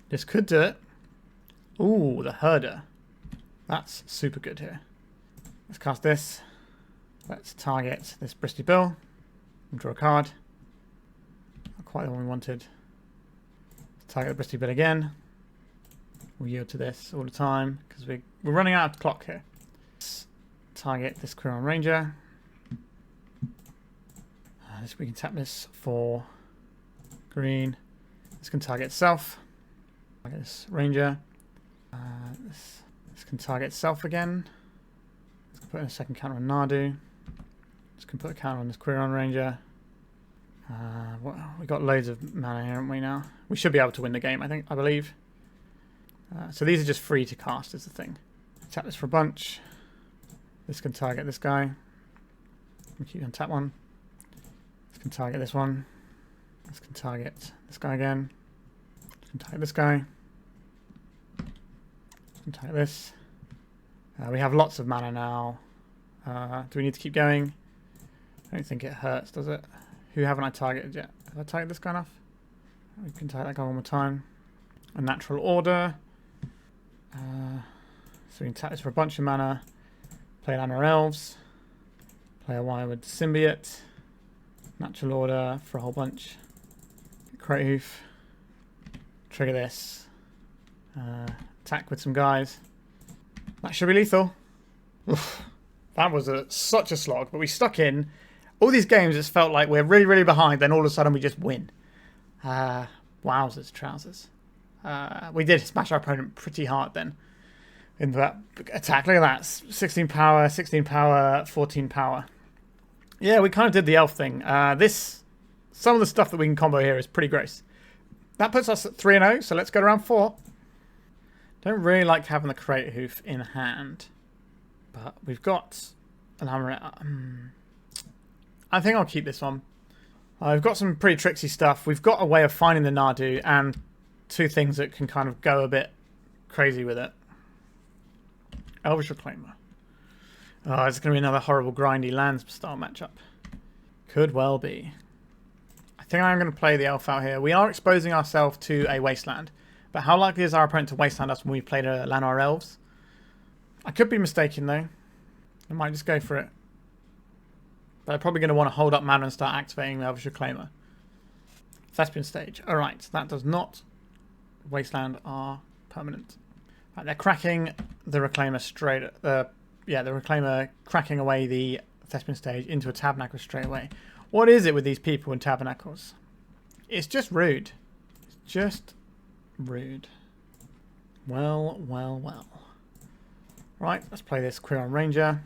This could do it. Ooh, the Herder. That's super good here. Let's cast this. Let's target this Bristly Bill and draw a card. Not quite the one we wanted. Let's target the Bristly Bill again. We'll yield to this all the time because we're running out of clock here. Let's target this Quirion Ranger. We can tap this for green. This can target itself. Target this Ranger. This can target itself again. Let's put in a second counter on Nadu. This can put a counter on this Quirion Ranger. We got loads of mana here, haven't we now? We should be able to win the game, I believe. So these are just free to cast is the thing. Tap this for a bunch. This can target this guy. We keep on tap one. This can target this one. This can target this guy again. This can target this guy. This can target this. We have lots of mana now. Do we need to keep going? I don't think it hurts, does it? Who haven't I targeted yet? Have I targeted this guy enough? We can target that guy one more time. A natural order. So we can tap this for a bunch of mana. Play Llanowar Elves. Play a Wirewood Symbiote. Natural order for a whole bunch. Craterhoof. Trigger this. Attack with some guys. That should be lethal. Oof. That was such a slog, but we stuck in. All these games, it's felt like we're really, really behind, then all of a sudden we just win. Wowzers, trousers. We did smash our opponent pretty hard then. In that attack, look at that. 16 power, 16 power, 14 power. Yeah, we kind of did the elf thing. Some of the stuff that we can combo here is pretty gross. That puts us at 3-0, so let's go to round 4. Don't really like having the Craterhoof in hand. But we've got an I think I'll keep this one. I've got some pretty tricksy stuff. We've got a way of finding the Nadu and 2 things that can kind of go a bit crazy with it. Elvish Reclaimer. Oh, it's going to be another horrible grindy lands style matchup. Could well be. I think I'm going to play the elf out here. We are exposing ourselves to a wasteland. But how likely is our opponent to wasteland us when we played a Llanowar Elves? I could be mistaken though. I might just go for it. But they're probably going to want to hold up mana and start activating the Elvish Reclaimer. Thespian stage. Alright, that does not wasteland our permanent. Right, they're cracking the Reclaimer straight. The Reclaimer cracking away the Thespian stage into a Tabernacle straight away. What is it with these people in Tabernacles? It's just rude. It's just rude. Well, well, well. Right, let's play this Quirion Ranger.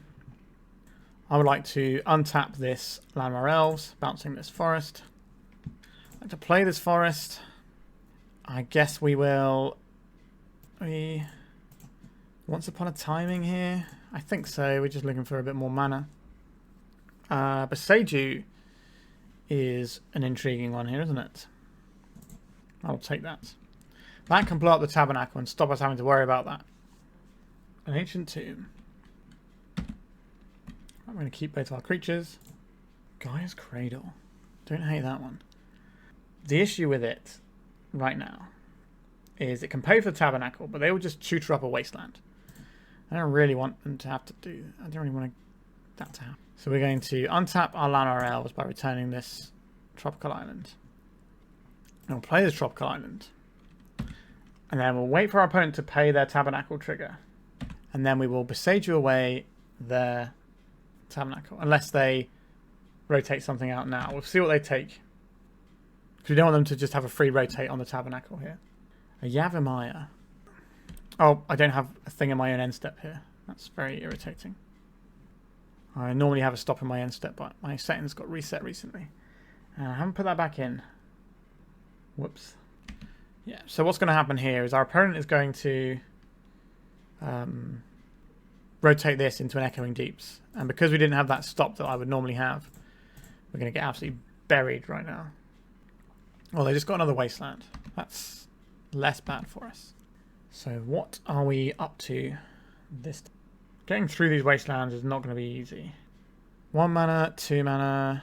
I would like to untap this Llanowar Elves, bouncing this forest. I'd like to play this forest. I guess we will... Once upon a timing here? I think so. We're just looking for a bit more mana. Boseiju is an intriguing one here, isn't it? I'll take that. That can blow up the Tabernacle and stop us having to worry about that. An Ancient Tomb. I'm going to keep both our creatures. Gaea's Cradle. Don't hate that one. The issue with it right now is it can pay for the Tabernacle, but they will just tutor up a wasteland. I don't really want them to have to do... I don't really want that to happen. So we're going to untap our Llanowar Elves by returning this Tropical Island. And we'll play this Tropical Island. And then we'll wait for our opponent to pay their Tabernacle trigger. And then we will Boseiju away their Tabernacle. Unless they rotate something out now. We'll see what they take. Because we don't want them to just have a free rotate on the Tabernacle here. A Yavimaya. Oh, I don't have a thing in my own end step here. That's very irritating. I normally have a stop in my end step, but my settings got reset recently. And I haven't put that back in. Whoops. Yeah, so what's going to happen here is our opponent is going to rotate this into an Echoing Deeps. And because we didn't have that stop that I would normally have, we're going to get absolutely buried right now. Well, they just got another Wasteland. That's less bad for us. So what are we up to this time? Getting through these Wastelands is not going to be easy. 1 mana, 2 mana.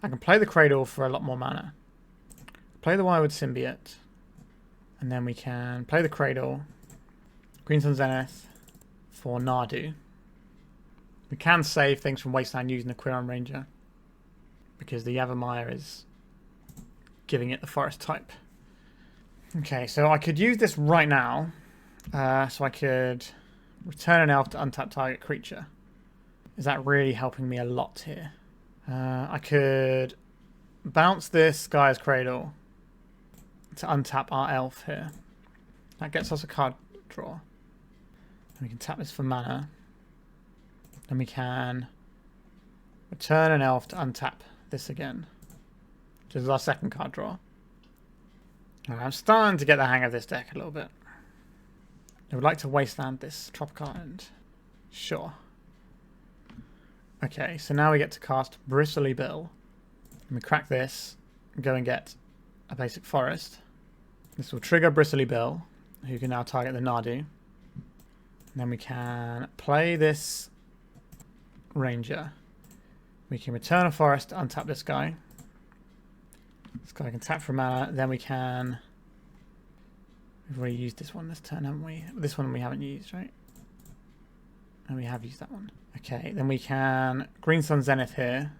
I can play the Cradle for a lot more mana. Play the Wirewood Symbiote. And then we can play the Cradle. Green Sun Zenith for Nadu. We can save things from Wasteland using the Quirion Ranger. Because the Yavimaya is giving it the forest type. Okay, so I could use this right now. So I could return an elf to untap target creature. Is that really helping me a lot here? I could bounce this Gaea's Cradle to untap our elf here. That gets us a card draw. And we can tap this for mana. And we can return an elf to untap this again. Which is our second card draw. Right, I'm starting to get the hang of this deck a little bit. I would like to wasteland this Tropical Island. Sure. Okay, so now we get to cast Bristly Bill. And we crack this and go and get a basic forest. This will trigger Bristly Bill, who can now target the Nadu. And then we can play this Ranger. We can return a forest to untap this guy. This guy can tap for mana. Then we can... We've already used this one this turn, haven't we? This one we haven't used, right? And we have used that one. Okay, then we can Green Sun Zenith here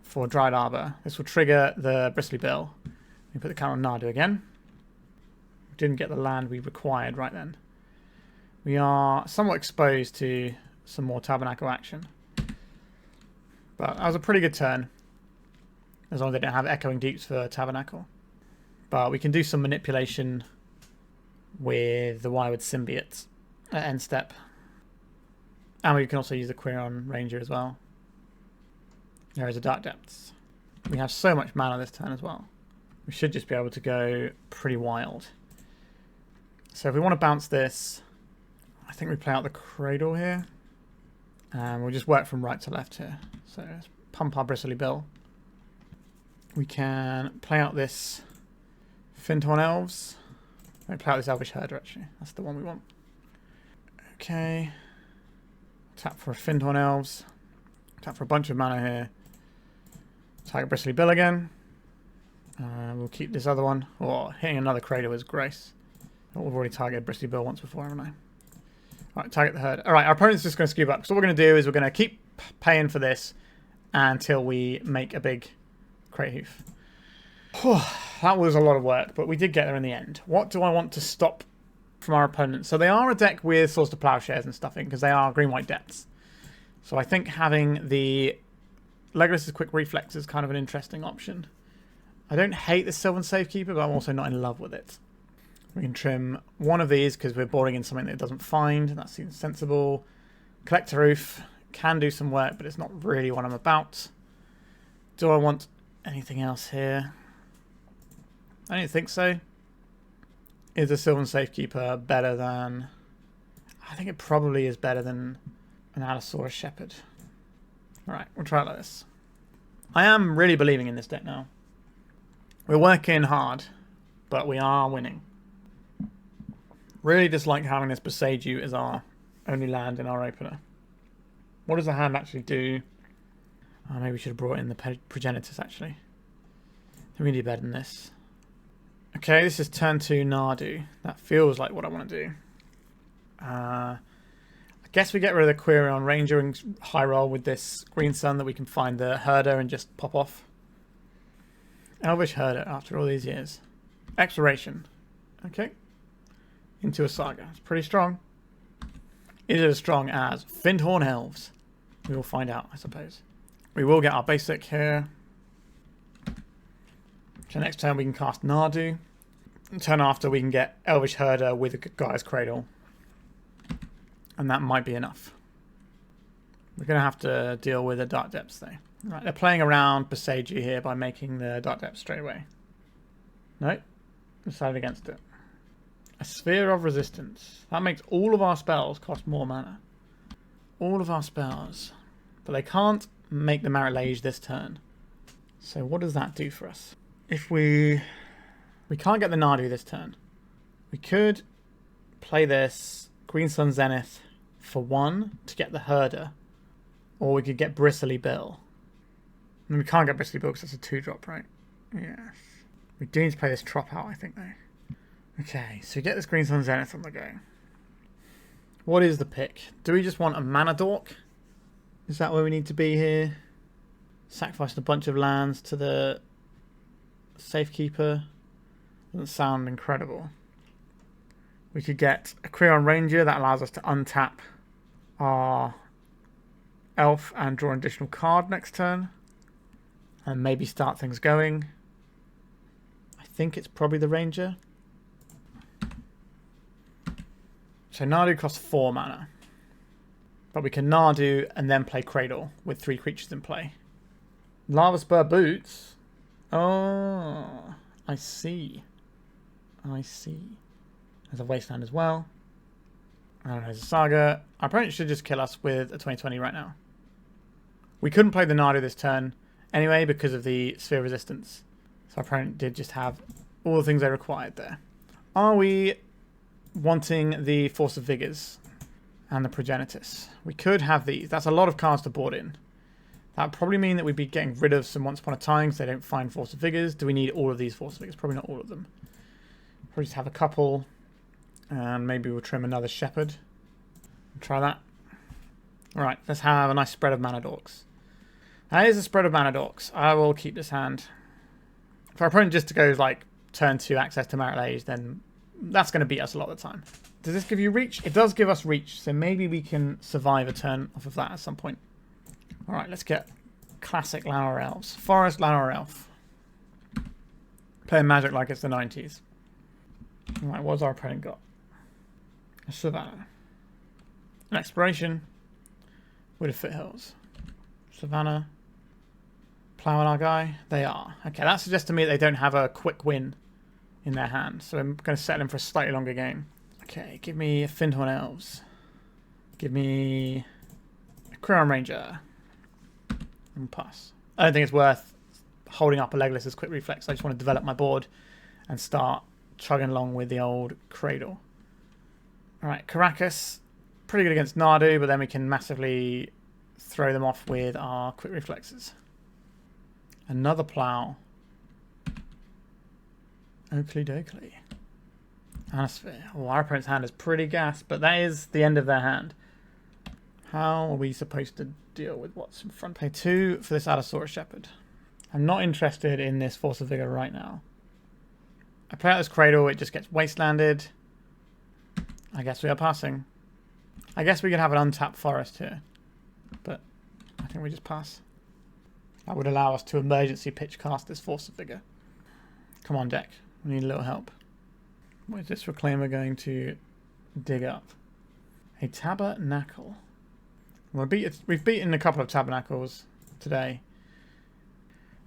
for Dryad Arbor. This will trigger the Bristly Bill. We put the count on Nadu again. We didn't get the land we required right then. We are somewhat exposed to some more Tabernacle action. But that was a pretty good turn. As long as they don't have Echoing Deeps for Tabernacle. But we can do some manipulation with the Wirewood Symbiote at end step. And we can also use the Quirion Ranger as well. There is a Dark Depths. We have so much mana this turn as well. We should just be able to go pretty wild. So if we want to bounce this, I think we play out the Cradle here. And we'll just work from right to left here. So let's pump our Bristly Bill. We can play out this Fyndhorn Elves. Let me play out this Elvish Herder actually. That's the one we want. Okay. Tap for a Fyndhorn Elves. Tap for a bunch of mana here. Target Bristly Bill again. We'll keep this other one. Oh, hitting another Cradle is grace. Oh, we've already targeted Bristly Bill once before, haven't I? Alright, target the Herd. Alright, our opponent's just going to scoop up. So what we're going to do is we're going to keep paying for this until we make a big Craterhoof. That was a lot of work, but we did get there in the end. What do I want to stop from our opponents? So they are a deck with Swords to Plowshares and stuff in, because they are green-white depths. So I think having the Legolas' quick reflex is kind of an interesting option. I don't hate the Sylvan Safekeeper, but I'm also not in love with it. We can trim one of these because we're boarding in something that it doesn't find. That seems sensible. Collector Ouphe can do some work, but it's not really what I'm about. Do I want anything else here? I don't think so. Is the Sylvan Safekeeper better than... I think it probably is better than an Allosaurus Shepherd. Alright, we'll try it like this. I am really believing in this deck now. We're working hard, but we are winning. Really dislike having this Boseiju as our only land in our opener. What does the hand actually do? Oh, maybe we should have brought in the Progenitors actually. I think we do better than this. Okay, this is turn 2 Nadu. That feels like what I want to do. I guess we get rid of the Quirion Ranger and high roll with this Green Sun that we can find the Herder and just pop off. Elvish Herder after all these years. Exploration. Okay. Into a Saga. It's pretty strong. Is it as strong as Fyndhorn Elves? We will find out, I suppose. We will get our basic here. So next turn we can cast Nadu. Turn after we can get Elvish Herder with a Gaea's Cradle. And that might be enough. We're going to have to deal with the Dark Depths though. Right, they're playing around Boseiju here by making the Dark Depths straight away. Nope. Decided against it. A Sphere of Resistance. That makes all of our spells cost more mana. All of our spells. But they can't make the Marilage this turn. So what does that do for us? If we can't get the Nadu this turn. We could play this Green Sun Zenith for 1 to get the Herder. Or we could get Bristly Bill. And we can't get Bristly Bill because that's a 2-drop, right? Yes. We do need to play this Trop out, I think, though. Okay, so we get this Green Sun Zenith on the go. What is the pick? Do we just want a mana dork? Is that where we need to be here? Sacrifice a bunch of lands to the Safekeeper. Doesn't sound incredible. We could get a Quirion Ranger that allows us to untap our elf and draw an additional card next turn. And maybe start things going. I think it's probably the Ranger. So Nadu costs 4 mana. But we can Nadu and then play Cradle with 3 creatures in play. Lava Spur Boots. Oh, I see. I see. There's a Wasteland as well. And there's a Saga. Our opponent should just kill us with a 2020 right now. We couldn't play the Nadu this turn anyway because of the Sphere Resistance. So our opponent did just have all the things they required there. Are we wanting the Force of Vigors and the Progenitors? We could have these. That's a lot of cards to board in. That would probably mean that we'd be getting rid of some Once Upon a Time because they don't find Force of Vigors. Do we need all of these Force of Vigors? Probably not all of them. Probably just have a couple. And maybe we'll trim another Shepherd. Try that. Alright, let's have a nice spread of mana dorks. That is a spread of mana dorks. I will keep this hand. For our opponent just to go like turn 2 access to Marital Age, then that's going to beat us a lot of the time. Does this give you reach? It does give us reach, so maybe we can survive a turn off of that at some point. Alright, let's get classic Llanowar Elves. Forest Llanowar Elf. Playing Magic like it's the 90s. Alright, what's our opponent got? A Savannah. An Exploration. Wooded Foothills. Savannah. Plowing our guy. They are. Okay, that suggests to me that they don't have a quick win in their hand. So I'm going to settle in for a slightly longer game. Okay, give me a Fyndhorn Elves. Give me a Quirion Ranger. And pass. I don't think it's worth holding up a Legolas as quick reflex. I just want to develop my board and start chugging along with the old Cradle. Alright, Caracas. Pretty good against Nadu, but then we can massively throw them off with our quick reflexes. Another plow. Oakley dokley. Anosphere. Oh, our opponent's hand is pretty gas, but that is the end of their hand. How are we supposed to deal with what's in front? Pay 2 for this Allosaurus Shepherd. I'm not interested in this Force of Vigor right now. I play out this Cradle, it just gets wastelanded. I guess we are passing. I guess we can have an untapped forest here. But I think we just pass. That would allow us to emergency pitch cast this Force of Vigor. Come on, deck. We need a little help. What is this Reclaimer going to dig up? A Tabernacle. We've beaten a couple of Tabernacles today.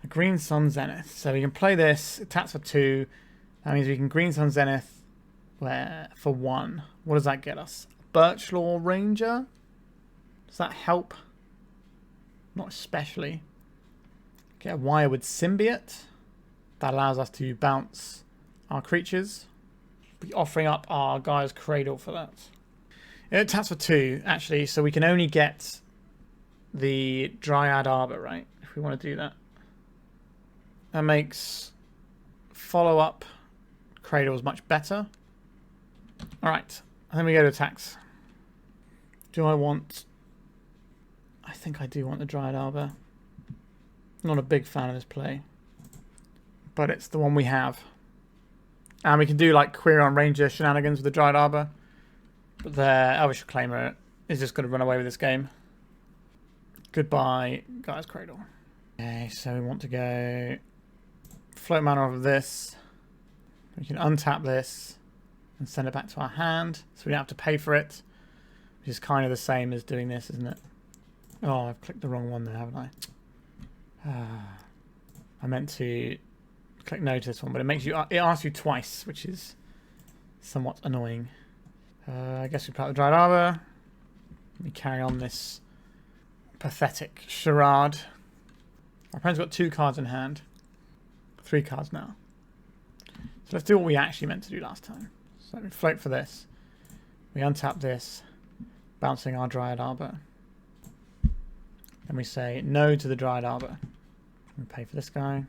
A Green Sun Zenith. So we can play this. It taps for 2. That means we can Green Sun Zenith for 1. What does that get us? Birchlore Ranger? Does that help? Not especially. Get a Wirewood Symbiote. That allows us to bounce our creatures. Be offering up our Gaea's Cradle for that. It taps for 2, actually, so we can only get the Dryad Arbor, right? If we want to do that. That makes follow-up Cradles much better. Alright, and then we go to attacks. Do I want... I think I do want the Dryad Arbor. Not a big fan of this play. But it's the one we have. And we can do like Quirion Ranger shenanigans with the Dryad Arbor. But their Elvish Reclaimer is just going to run away with this game. Goodbye, Gaea's Cradle. Okay, so we want to go float mana off of this. We can untap this and send it back to our hand. So we don't have to pay for it. Which is kind of the same as doing this, isn't it? Oh, I've clicked the wrong one there, haven't I? I meant to click no to this one, but it asks you twice, which is somewhat annoying. I guess we play the Dryad Arbor. We carry on this pathetic charade. Our opponent's got 2 cards in hand. 3 cards now. So let's do what we actually meant to do last time. So we float for this. We untap this, bouncing our Dryad Arbor. Then we say no to the Dryad Arbor. We pay for this guy.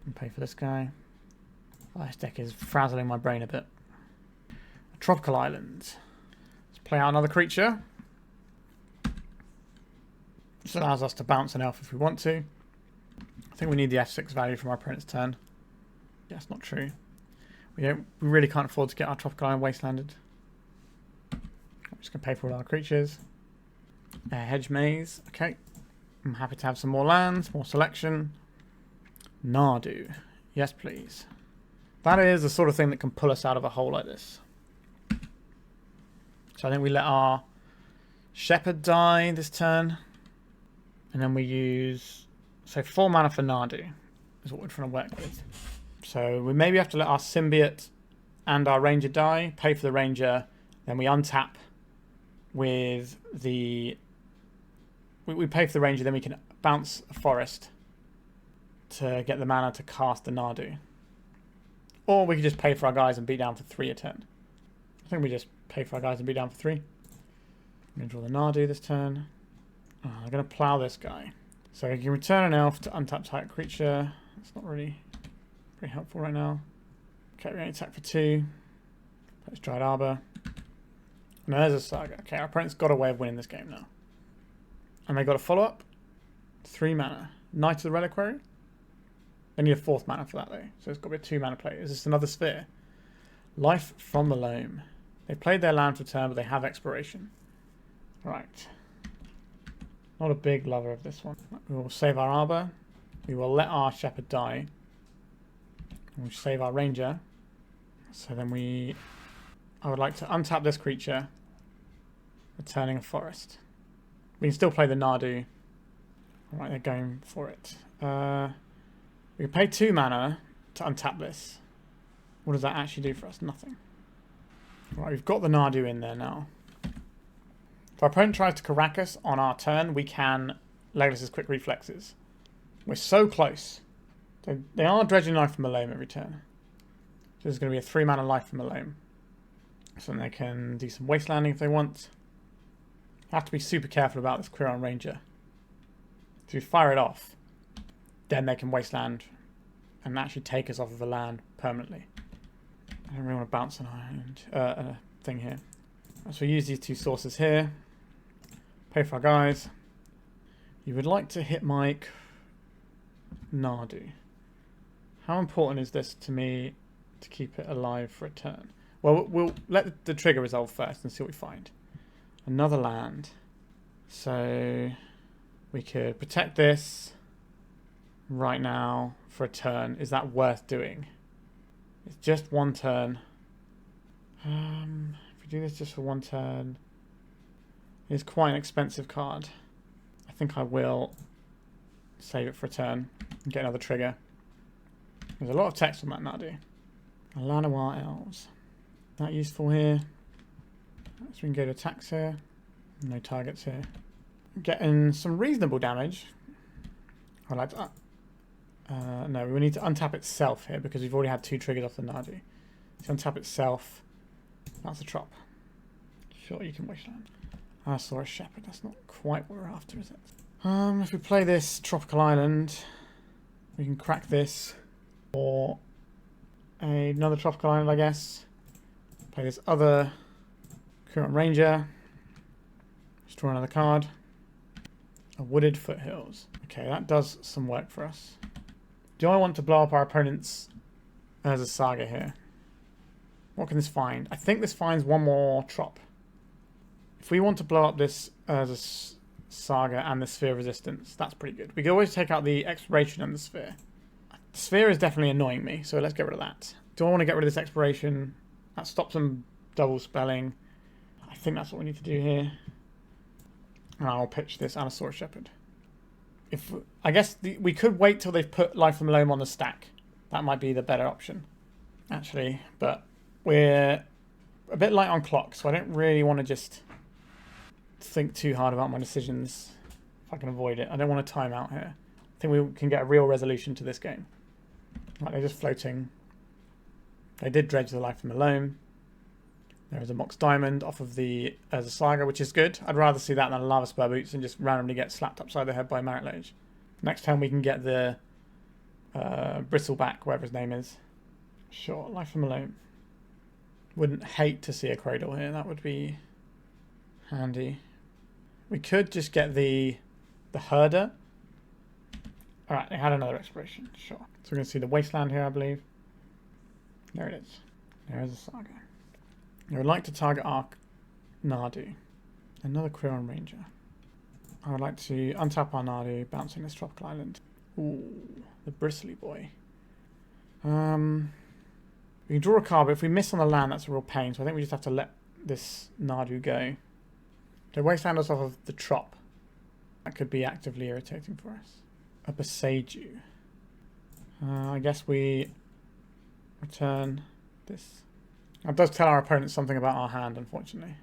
We pay for this guy. Oh, this deck is frazzling my brain a bit. A Tropical Island. Let's play out another creature. This allows us to bounce an elf if we want to. I think we need the F6 value from our opponent's turn. Yeah, that's not true. We really can't afford to get our Tropical Island wastelanded. I'm just going to pay for all our creatures. Hedge Maze. Okay. I'm happy to have some more lands, more selection. Nadu. Yes, please. That is the sort of thing that can pull us out of a hole like this. So I think we let our Shepherd die this turn. And then we use... So 4 mana for Nadu is what we're trying to work with. So we maybe have to let our Symbiote and our Ranger die. Pay for the Ranger. Then we untap with the... We pay for the Ranger, then we can bounce a Forest to get the mana to cast the Nadu. Or we could just pay for our guys and beat down for 3 a turn. I think we just pay for our guys and beat down for 3. I'm going to draw the Nadu this turn. Oh, I'm going to plow this guy. So you can return an elf to untap target creature. That's not really very helpful right now. Okay, we only attack for 2. That's Dryad Arbor. And there's a Saga. Okay, our opponent's got a way of winning this game now. And they got a follow-up. 3 mana. Knight of the Reliquary. They need a 4th mana for that though. So it's got to be a 2 mana play. Is this another sphere? Life from the Loam. They played their land for turn, but they have expiration. Right. Not a big lover of this one. We will save our Arbor. We will let our Shepherd die. And we'll save our Ranger. So then I would like to untap this creature, returning a forest. We can still play the Nadu. Alright, they're going for it. We can pay 2 mana to untap this. What does that actually do for us? Nothing. Right, we've got the Nadu in there now. If our opponent tries to Caracas on our turn, we can Legolas's quick reflexes. We're so close. They are dredging life from a loam every turn. So there's going to be a 3 mana life from a loam. So then they can do some wastelanding if they want. Have to be super careful about this Quirion Ranger. If we fire it off, then they can wasteland and actually take us off of the land permanently. I don't really want to bounce a thing here. So we use these 2 sources here. Pay for our guys. You would like to hit my Nadu. How important is this to me to keep it alive for a turn? Well, we'll let the trigger resolve first and see what we find. Another land. So we could protect this right now for a turn. Is that worth doing? It's just 1 turn. If we do this just for 1 turn, it's quite an expensive card. I think I will save it for a turn and get another trigger. There's a lot of text on that Nadu. Llanowar Elves. That useful here. So we can go to attacks here. No targets here. Getting some reasonable damage. I'd like to... no, we need to untap itself here because we've already had 2 triggers off the Nadu. So untap itself. That's a trop. Sure, you can wasteland. Allosaurus Shepherd. That's not quite what we're after, is it? If we play this Tropical Island, we can crack this. Or another Tropical Island, I guess. Play this other Quirion Ranger. Just draw another card. A Wooded Foothills. Okay, that does some work for us. Do I want to blow up our opponent's as a saga here? What can this find? I think this finds 1 more trop. If we want to blow up this as a saga and the sphere resistance, that's pretty good. We can always take out the expiration and the sphere. The sphere is definitely annoying me, so let's get rid of that. Do I want to get rid of this expiration? That stops them double spelling. I think that's what we need to do here. And I'll pitch this Allosaurus Shepherd. I guess we could wait till they've put Life from the Loam on the stack. That might be the better option, actually. But we're a bit light on clock, so I don't really want to just think too hard about my decisions if I can avoid it. I don't want a timeout here. I think we can get a real resolution to this game. Right, they're just floating. They did dredge the Life from the Loam. There is a Mox Diamond off of the as a Saga, which is good. I'd rather see that than a Lava Spur Boots and just randomly get slapped upside the head by Marit Lage. Next time we can get the Bristleback, whatever his name is. Sure, Life from the Loam. Wouldn't hate to see a Cradle here. That would be handy. We could just get the Herder. Alright, they had another expiration. Sure. So we're going to see the Wasteland here, I believe. There it is. There is a Saga. I would like to target our Nadu. Another Quirion Ranger. I would like to untap our Nadu, bouncing this Tropical Island. Ooh, the Bristly boy. We can draw a card, but if we miss on the land, that's a real pain. So I think we just have to let this Nadu go. They wasteland us off of the Trop. That could be actively irritating for us. A Boseiju. I guess we return this. That does tell our opponent something about our hand, unfortunately.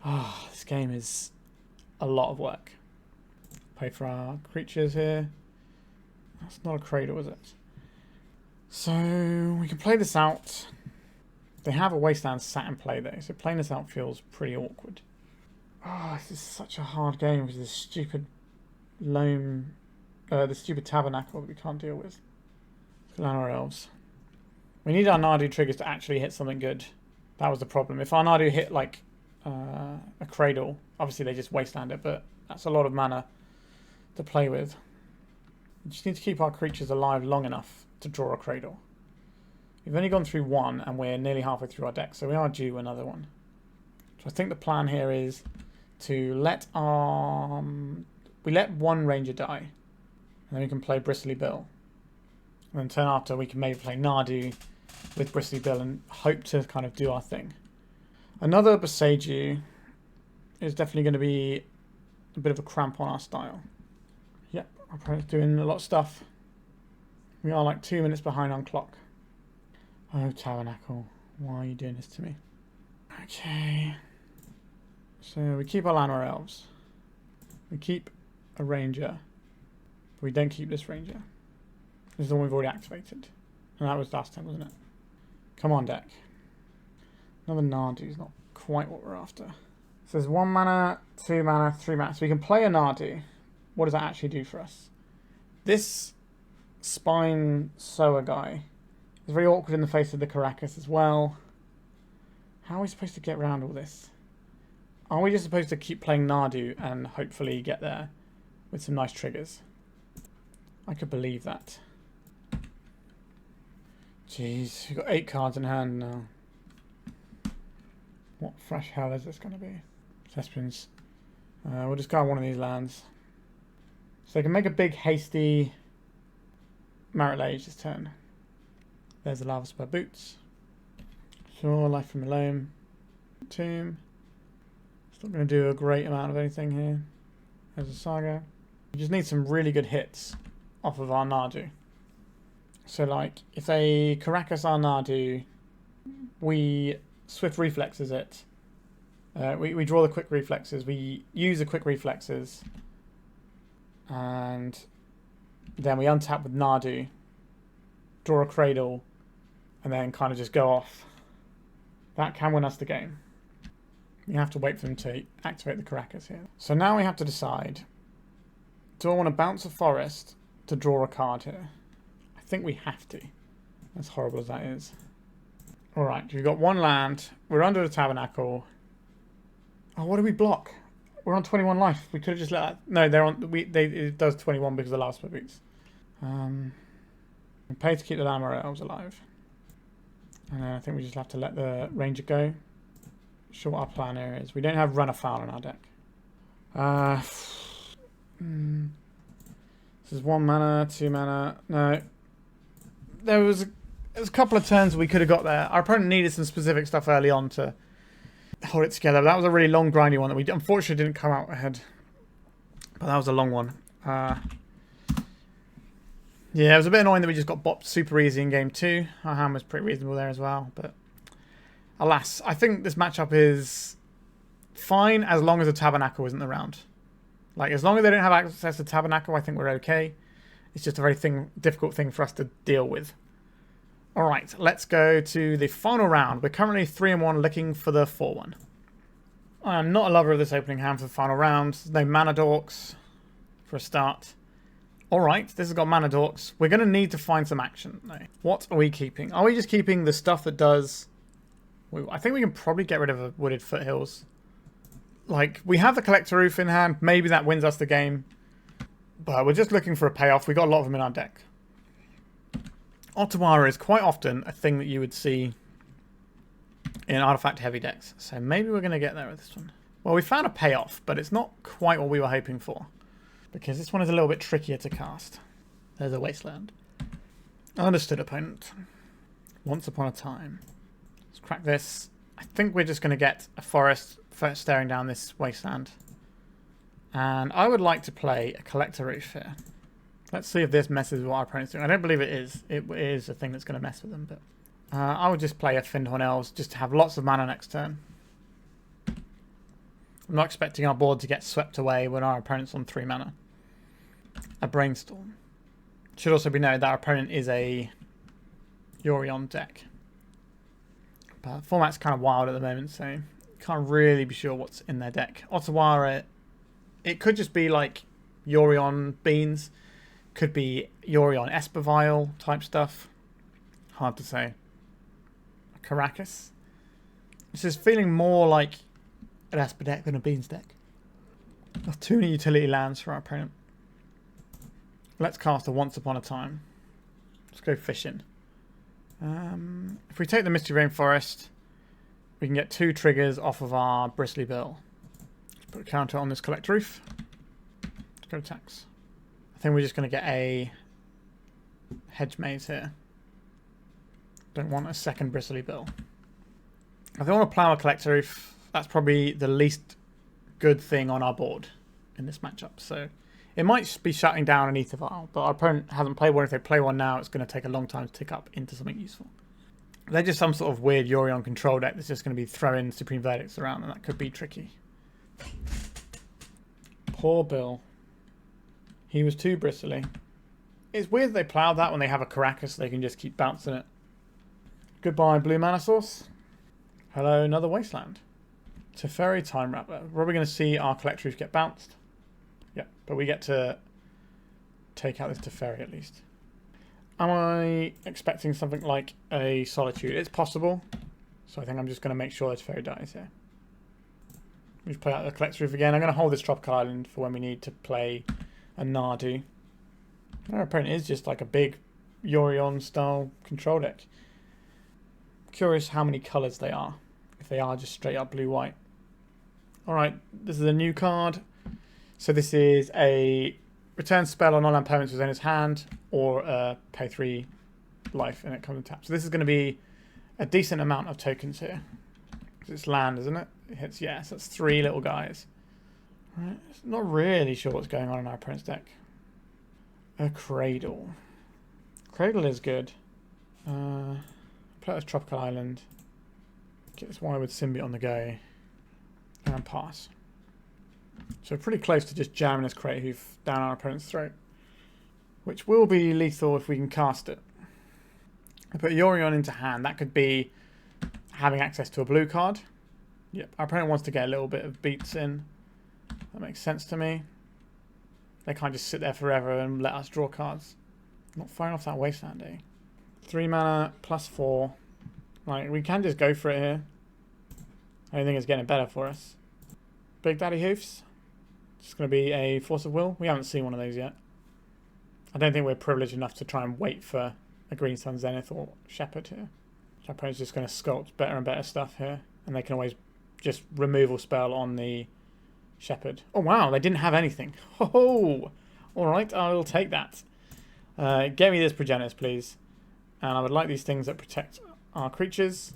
Ah, this game is a lot of work. Pay for our creatures here. That's not a Cradle, is it? So we can play this out. They have a wasteland sat in play though, so playing this out feels pretty awkward. Oh, this is such a hard game with this stupid loam the stupid Tabernacle that we can't deal with. Llanowar Elves. We need our Nadu triggers to actually hit something good. That was the problem. If our Nadu hit like a Cradle, obviously they just wasteland it, but that's a lot of mana to play with. We just need to keep our creatures alive long enough to draw a Cradle. We've only gone through one and we're nearly halfway through our deck, so we are due another one. So I think the plan here is to let our... we let one Ranger die, and then we can play Bristly Bill. And then turn after we can maybe play Nadu with Bristly Bill and hope to kind of do our thing. Another Boseiju is definitely going to be a bit of a cramp on our style. Yep, our opponent's doing a lot of stuff. We are like 2 minutes behind on clock. Oh, Tabernacle, why are you doing this to me? Okay. So we keep our Llanowar Elves. We keep a Ranger. But we don't keep this Ranger. This is the one we've already activated. And that was last time, wasn't it? Come on, deck. Another Nadu is not quite what we're after. So there's 1 mana, 2 mana, 3 mana. So we can play a Nadu. What does that actually do for us? This Spine Sower guy is very awkward in the face of the Karakas as well. How are we supposed to get around all this? Are we just supposed to keep playing Nadu and hopefully get there with some nice triggers? I could believe that. Jeez, we've got 8 cards in hand now. What fresh hell is this going to be? Thespians. We'll discard one of these lands. So they can make a big hasty Marit Lage this turn. There's the Lava Spur Boots. Sure, Life from Malone. Tomb. It's not going to do a great amount of anything here. There's a Saga. We just need some really good hits off of our Nadu. So like, if they Karakas our Nadu, we Swift Reflexes it. We draw the quick reflexes. We use the quick reflexes. And then we untap with Nadu. Draw a Cradle. And then kind of just go off. That can win us the game. You have to wait for them to activate the Karakas here. So now we have to decide. Do I want to bounce a forest to draw a card here? I think we have to. As horrible as that is. Alright, we've got 1 land. We're under the Tabernacle. Oh, what do we block? We're on 21 life. We could have just let that... No, they're on... it does 21 because of the last split beats. We pay to keep the Llanowar Elves alive. And then I think we just have to let the Ranger go. Sure what our plan here is. We don't have Run Afoul in our deck. This is 1 mana, 2 mana. No. There was a couple of turns we could have got there. Our opponent needed some specific stuff early on to hold it together. That was a really long, grindy one that we unfortunately didn't come out ahead. But that was a long one. Yeah, it was a bit annoying that we just got bopped super easy in game 2. Our hand was pretty reasonable there as well. But alas, I think this matchup is fine as long as the Tabernacle isn't around. Like, as long as they don't have access to Tabernacle, I think we're okay. It's just a very difficult thing for us to deal with. Alright, let's go to the final round. We're currently 3-1 looking for the 4-1. I am not a lover of this opening hand for the final round. There's no mana dorks for a start. Alright, this has got mana dorks. We're going to need to find some action though. What are we keeping? Are we just keeping the stuff that does... I think we can probably get rid of the Wooded Foothills. Like, we have the Collector Ouphe in hand. Maybe that wins us the game. But we're just looking for a payoff. We've got a lot of them in our deck. Otawara is quite often a thing that you would see in artifact-heavy decks. So maybe we're going to get there with this one. Well, we found a payoff, but it's not quite what we were hoping for. Because this one is a little bit trickier to cast. There's a Wasteland. Understood, opponent. Once upon a time. Let's crack this. I think we're just going to get a forest staring down this Wasteland. And I would like to play a Collector Ouphe here. Let's see if this messes with what our opponent's doing. I don't believe it is. It is a thing that's going to mess with them. But I would just play a Fyndhorn Elves just to have lots of mana next turn. I'm not expecting our board to get swept away when our opponent's on 3 mana. A Brainstorm. Should also be noted that our opponent is a Yorion deck. But the format's kind of wild at the moment, so can't really be sure what's in their deck. Otawara, it could just be like Yorion Beans. Could be Yorion Espervile type stuff. Hard to say. Caracas. This is feeling more like an Esper deck than a Beans deck. That's too many utility lands for our opponent. Let's cast a Once Upon a Time. Let's go fishing. If we take the Misty Rainforest, we can get 2 triggers off of our Bristly Bill. Let's put a counter on this Collector Ouphe. Let's go attacks. I think we're just going to get a Hedge Maze here. Don't want a second Bristly Bill. If I want to plow a Collector Ouphe, that's probably the least good thing on our board in this matchup. So it might be shutting down an Ether Vial, but our opponent hasn't played one. If they play one now, it's going to take a long time to tick up into something useful. They're just some sort of weird Yorion control deck that's just going to be throwing Supreme Verdicts around, and that could be tricky. Poor Bill. He was too bristly. It's weird they ploughed that when they have a Caracas, so they can just keep bouncing it. Goodbye, blue mana source. Hello, another Wasteland. Teferi Time Rattler. We're probably going to see our Collector Ouphe get bounced. Yeah, but we get to take out this Teferi at least. Am I expecting something like a Solitude? It's possible. So I think I'm just going to make sure the Teferi dies here. We just play out the Collector Ouphe again. I'm going to hold this Tropical Island for when we need to play a Nadu. Our opponent is just like a big Yorion style control deck. Curious how many colours they are. If they are just straight up blue-white. Alright, this is a new card. So this is a return spell on all opponents within his hand, or pay 3 life and it comes and taps. So this is going to be a decent amount of tokens here. It's land, isn't it? It hits, yes, that's 3 little guys. Right, not really sure what's going on in our opponent's deck. A Cradle. Cradle is good. Play this Tropical Island. Get this Wirewood Symbiote on the go. And pass. So pretty close to just jamming this Craterhoof down our opponent's throat. Which will be lethal if we can cast it. I put Yorion into hand. That could be having access to a blue card. Yep, our opponent wants to get a little bit of beats in. That makes sense to me. They can't just sit there forever and let us draw cards. Not firing off that Wasteland, eh? 3 mana plus 4. Like, we can just go for it here. I don't think it's getting better for us. Big Daddy Hoofs. It's going to be a Force of Will. We haven't seen one of those yet. I don't think we're privileged enough to try and wait for a Green Sun Zenith or Shepherd here. So our opponent's just going to sculpt better and better stuff here. And they can always just removal spell on the Shepherd. Oh wow, they didn't have anything. Oh, alright, I will take that. Get me this Progenitus, please. And I would like these things that protect our creatures.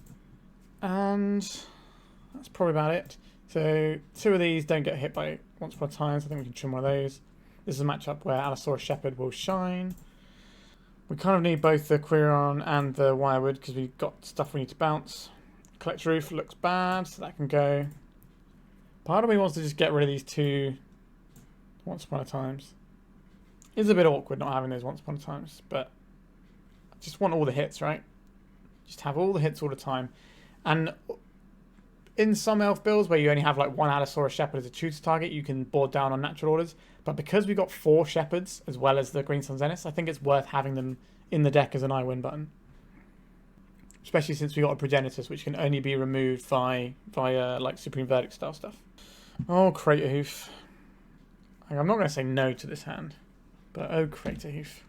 And that's probably about it. So 2 of these don't get hit by Once Upon a Time, so I think we can trim one of those. This is a matchup where Allosaurus Shepherd will shine. We kind of need both the Quirion and the Wirewood because we've got stuff we need to bounce. Collector Ouphe looks bad, so that can go. Part of me wants to just get rid of these 2 Once Upon a Times. It's a bit awkward not having those Once Upon a Times, but I just want all the hits, right? Just have all the hits all the time. And in some elf builds where you only have like 1 Allosaurus Shepherd as a tutor target, you can board down on natural orders. But because we've got 4 Shepherds as well as the Green Sun Zeniths, I think it's worth having them in the deck as an I win button. Especially since we got a Progenitus, which can only be removed via like Supreme Verdict style stuff. Oh, Craterhoof. I'm not going to say no to this hand. But oh, Craterhoof.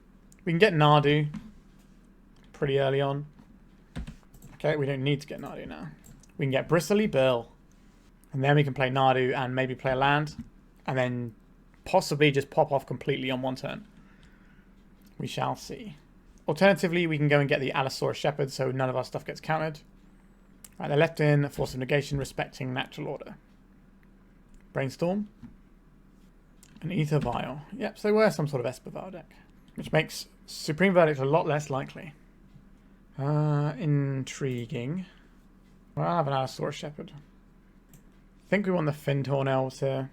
We can get Nadu pretty early on. Okay, we don't need to get Nadu now. We can get Bristly Bill. And then we can play Nadu and maybe play a land. And then possibly just pop off completely on one turn. We shall see. Alternatively, we can go and get the Allosaurus Shepherd so none of our stuff gets countered. Right, they're left in a Force of Negation respecting natural order. Brainstorm. An Ether Vial. Yep, so they were some sort of Esper Vial deck. Which makes Supreme Verdict a lot less likely. Intriguing. Well, I'll have an Allosaurus Shepherd. I think we want the Fyndhorn Elves here.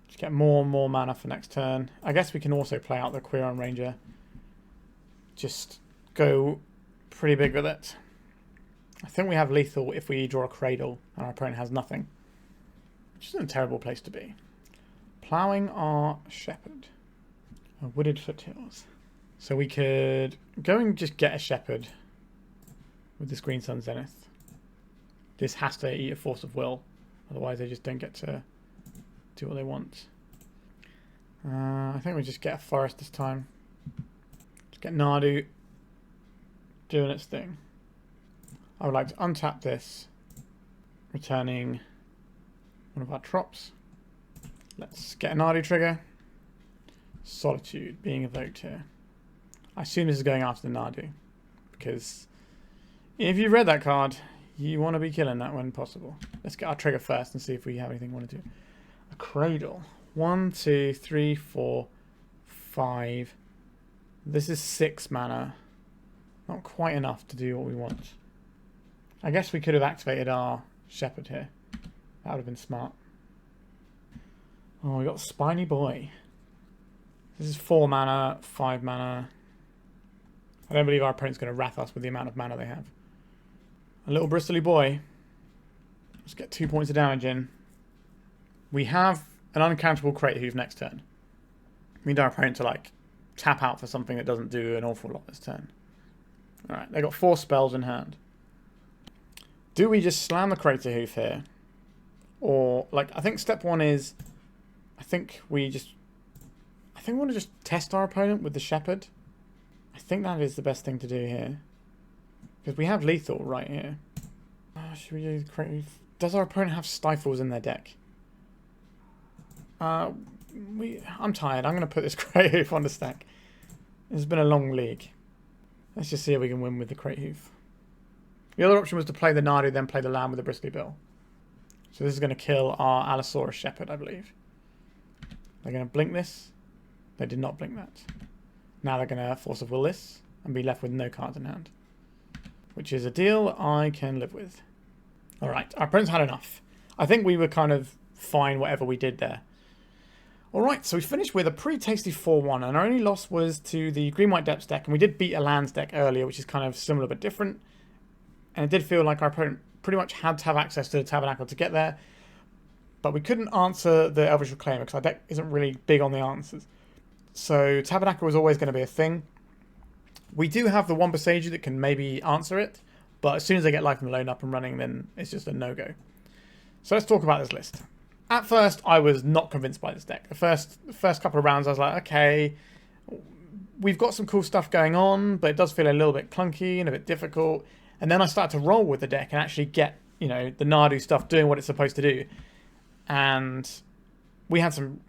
Just get more and more mana for next turn. I guess we can also play out the Quirion Ranger. Just go pretty big with it. I think we have lethal if we draw a Cradle and our opponent has nothing. Which isn't a terrible place to be. Ploughing our Shepherd. Wooded Foothills. So we could go and just get a Shepherd with this Green Sun Zenith. This has to eat a Force of Will, otherwise they just don't get to do what they want. I think we just get a Forest this time. Just get Nadu doing its thing. I would like to untap this, returning one of our Trops. Let's get a Nadu trigger. Solitude being evoked here. I assume this is going after the Nadu, because if you've read that card, you want to be killing that when possible. Let's get our trigger first and see if we have anything we want to do. A Cradle. 1, 2, 3, 4, 5. This is 6 mana. Not quite enough to do what we want. I guess we could have activated our Shepherd here. That would have been smart. Oh, we got Spiny Boy. This is 4 mana, 5 mana. I don't believe our opponent's going to wrath us with the amount of mana they have. A little bristly boy. Let's get 2 points of damage in. We have an uncountable Craterhoof next turn. We need our opponent to like tap out for something that doesn't do an awful lot this turn. Alright, they got 4 spells in hand. Do we just slam the Craterhoof here? Or, like, I think step 1 is... I think we want to just test our opponent with the Shepherd. I think that is the best thing to do here. Because we have lethal right here. Should we do the Craterhoof? Does our opponent have Stifles in their deck? I'm tired. I'm going to put this Craterhoof on the stack. It's been a long league. Let's just see if we can win with the Craterhoof. The other option was to play the Nadu, then play the Lamb with the Bristly Bill. So this is going to kill our Allosaurus Shepherd, I believe. They're going to blink this. They did not blink that. Now they're going to Force of Will this and be left with no cards in hand. Which is a deal I can live with. Alright, our opponent's had enough. I think we were kind of fine whatever we did there. Alright, so we finished with a pretty tasty 4-1, and our only loss was to the Green-White Depths deck, and we did beat a lands deck earlier, which is kind of similar but different. And it did feel like our opponent pretty much had to have access to the Tabernacle to get there, but we couldn't answer the Elvish Reclaimer because our deck isn't really big on the answers. So Tabernacle was always going to be a thing. We do have the one Boseiju that can maybe answer it, but as soon as they get Life and Loan up and running, then it's just a no-go. So let's talk about this list. At first, I was not convinced by this deck. The first couple of rounds, I was like, okay, we've got some cool stuff going on, but it does feel a little bit clunky and a bit difficult. And then I started to roll with the deck and actually get, you know, the Nadu stuff doing what it's supposed to do. And we had some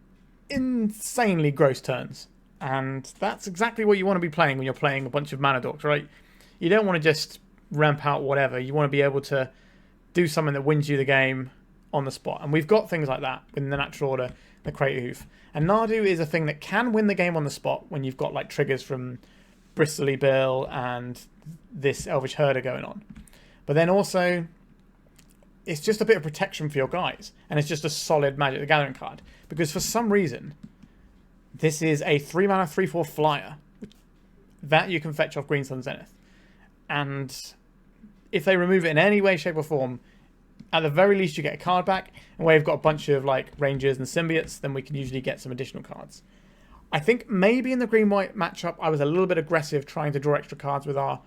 insanely gross turns. And that's exactly what you want to be playing when you're playing a bunch of mana dorks, right? You don't want to just ramp out whatever. You want to be able to do something that wins you the game on the spot. And we've got things like that in the natural order, the Craterhoof. And Nadu is a thing that can win the game on the spot when you've got like triggers from Bristly Bill and this Elvish Herder going on. But then also, it's just a bit of protection for your guys. And it's just a solid Magic the Gathering card. Because for some reason, this is a 3 mana 3/4 flyer that you can fetch off Green Sun Zenith. And if they remove it in any way, shape or form, at the very least you get a card back. And where you've got a bunch of like Rangers and Symbiotes, then we can usually get some additional cards. I think maybe in the green-white matchup I was a little bit aggressive trying to draw extra cards with our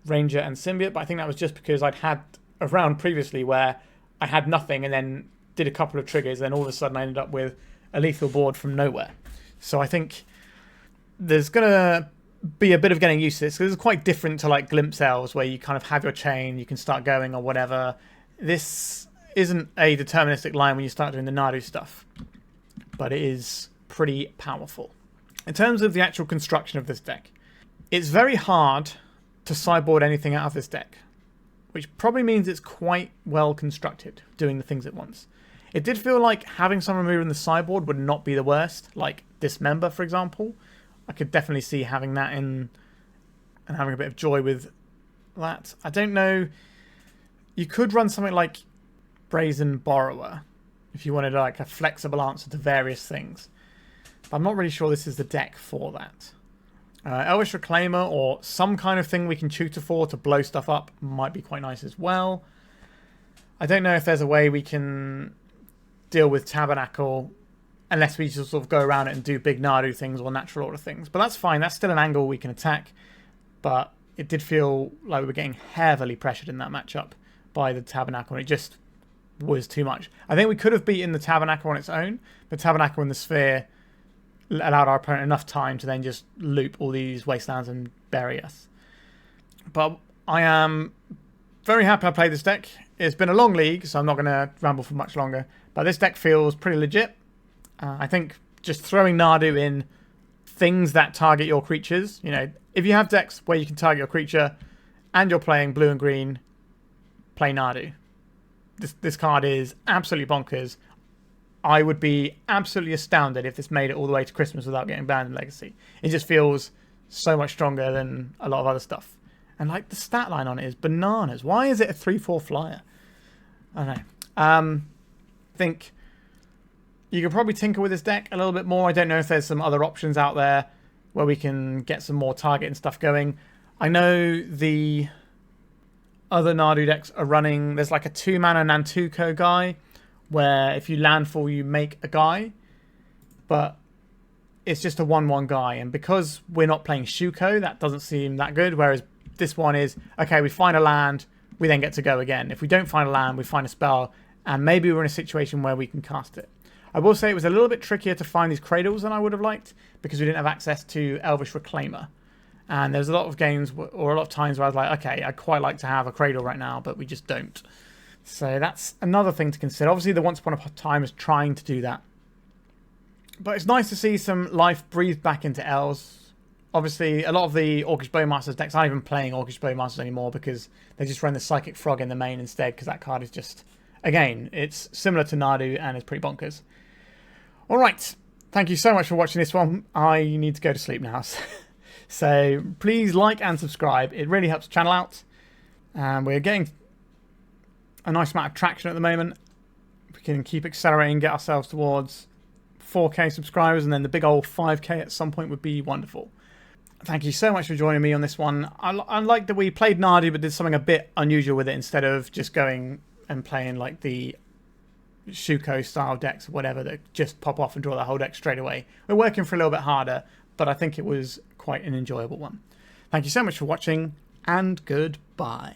Ranger and Symbiote, but I think that was just because I'd had a round previously where I had nothing and then did a couple of triggers, and then all of a sudden I ended up with a lethal board from nowhere. So I think there's going to be a bit of getting used to this, because it's quite different to like Glimpse Elves where you kind of have your chain, you can start going or whatever. This isn't a deterministic line when you start doing the Nadu stuff, but it is pretty powerful. In terms of the actual construction of this deck, it's very hard to sideboard anything out of this deck, which probably means it's quite well constructed, doing the things it wants. It did feel like having some remover in the sideboard would not be the worst, like Dismember, for example. I could definitely see having that in and having a bit of joy with that. I don't know. You could run something like Brazen Borrower if you wanted like a flexible answer to various things. But I'm not really sure this is the deck for that. Elvish Reclaimer or some kind of thing we can tutor for to blow stuff up might be quite nice as well. I don't know if there's a way we can deal with Tabernacle unless we just sort of go around it and do big Nadu things or natural order things. But that's fine. That's still an angle we can attack. But it did feel like we were getting heavily pressured in that matchup by the Tabernacle, and it just was too much. I think we could have beaten the Tabernacle on its own, but Tabernacle and the Sphere allowed our opponent enough time to then just loop all these wastelands and bury us. But I am very happy I played this deck. It's been a long league, so I'm not going to ramble for much longer. But this deck feels pretty legit. I think just throwing Nadu in things that target your creatures. You know, if you have decks where you can target your creature and you're playing blue and green, play Nadu. This card is absolutely bonkers. I would be absolutely astounded if this made it all the way to Christmas without getting banned in Legacy. It just feels so much stronger than a lot of other stuff. And like the stat line on it is bananas. Why is it a 3/4 flyer? I don't know. I think you could probably tinker with this deck a little bit more. I don't know if there's some other options out there where we can get some more target and stuff going. I know the other Nadu decks are running, there's like a 2-mana Nantuko guy where if you landfall you make a guy, but it's just a 1/1 guy, and because we're not playing Shuko, that doesn't seem that good, whereas this one is, okay, we find a land, we then get to go again. If we don't find a land, we find a spell, and maybe we're in a situation where we can cast it. I will say it was a little bit trickier to find these Cradles than I would have liked, because we didn't have access to Elvish Reclaimer. And there's a lot of games, or a lot of times where I was like, okay, I'd quite like to have a Cradle right now, but we just don't. So that's another thing to consider. Obviously, the Once Upon a Time is trying to do that. But it's nice to see some life breathed back into Elves. Obviously, a lot of the Orcish Bowmasters decks aren't even playing Orcish Bowmasters anymore because they just run the Psychic Frog in the main instead, because that card is just, again, it's similar to Nadu and it's pretty bonkers. All right. Thank you so much for watching this one. I need to go to sleep now. So please like and subscribe. It really helps the channel out. And we're getting a nice amount of traction at the moment. We can keep accelerating, get ourselves towards 4K subscribers, and then the big old 5K at some point would be wonderful. Thank you so much for joining me on this one. I like that we played Nadu but did something a bit unusual with it instead of just going and playing like the Shuko style decks or whatever that just pop off and draw the whole deck straight away. We're working for a little bit harder, but I think it was quite an enjoyable one. Thank you so much for watching, and goodbye.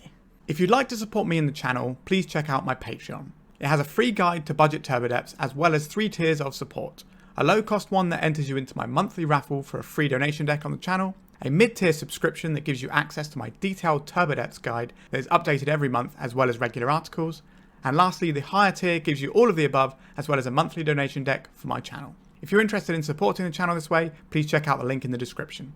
If you'd like to support me in the channel, please check out my Patreon. It has a free guide to budget turbo depths as well as 3 tiers of support. A low cost one that enters you into my monthly raffle for a free donation deck on the channel, a mid-tier subscription that gives you access to my detailed turbo depths guide that is updated every month as well as regular articles, and lastly the higher tier gives you all of the above as well as a monthly donation deck for my channel. If you're interested in supporting the channel this way, please check out the link in the description.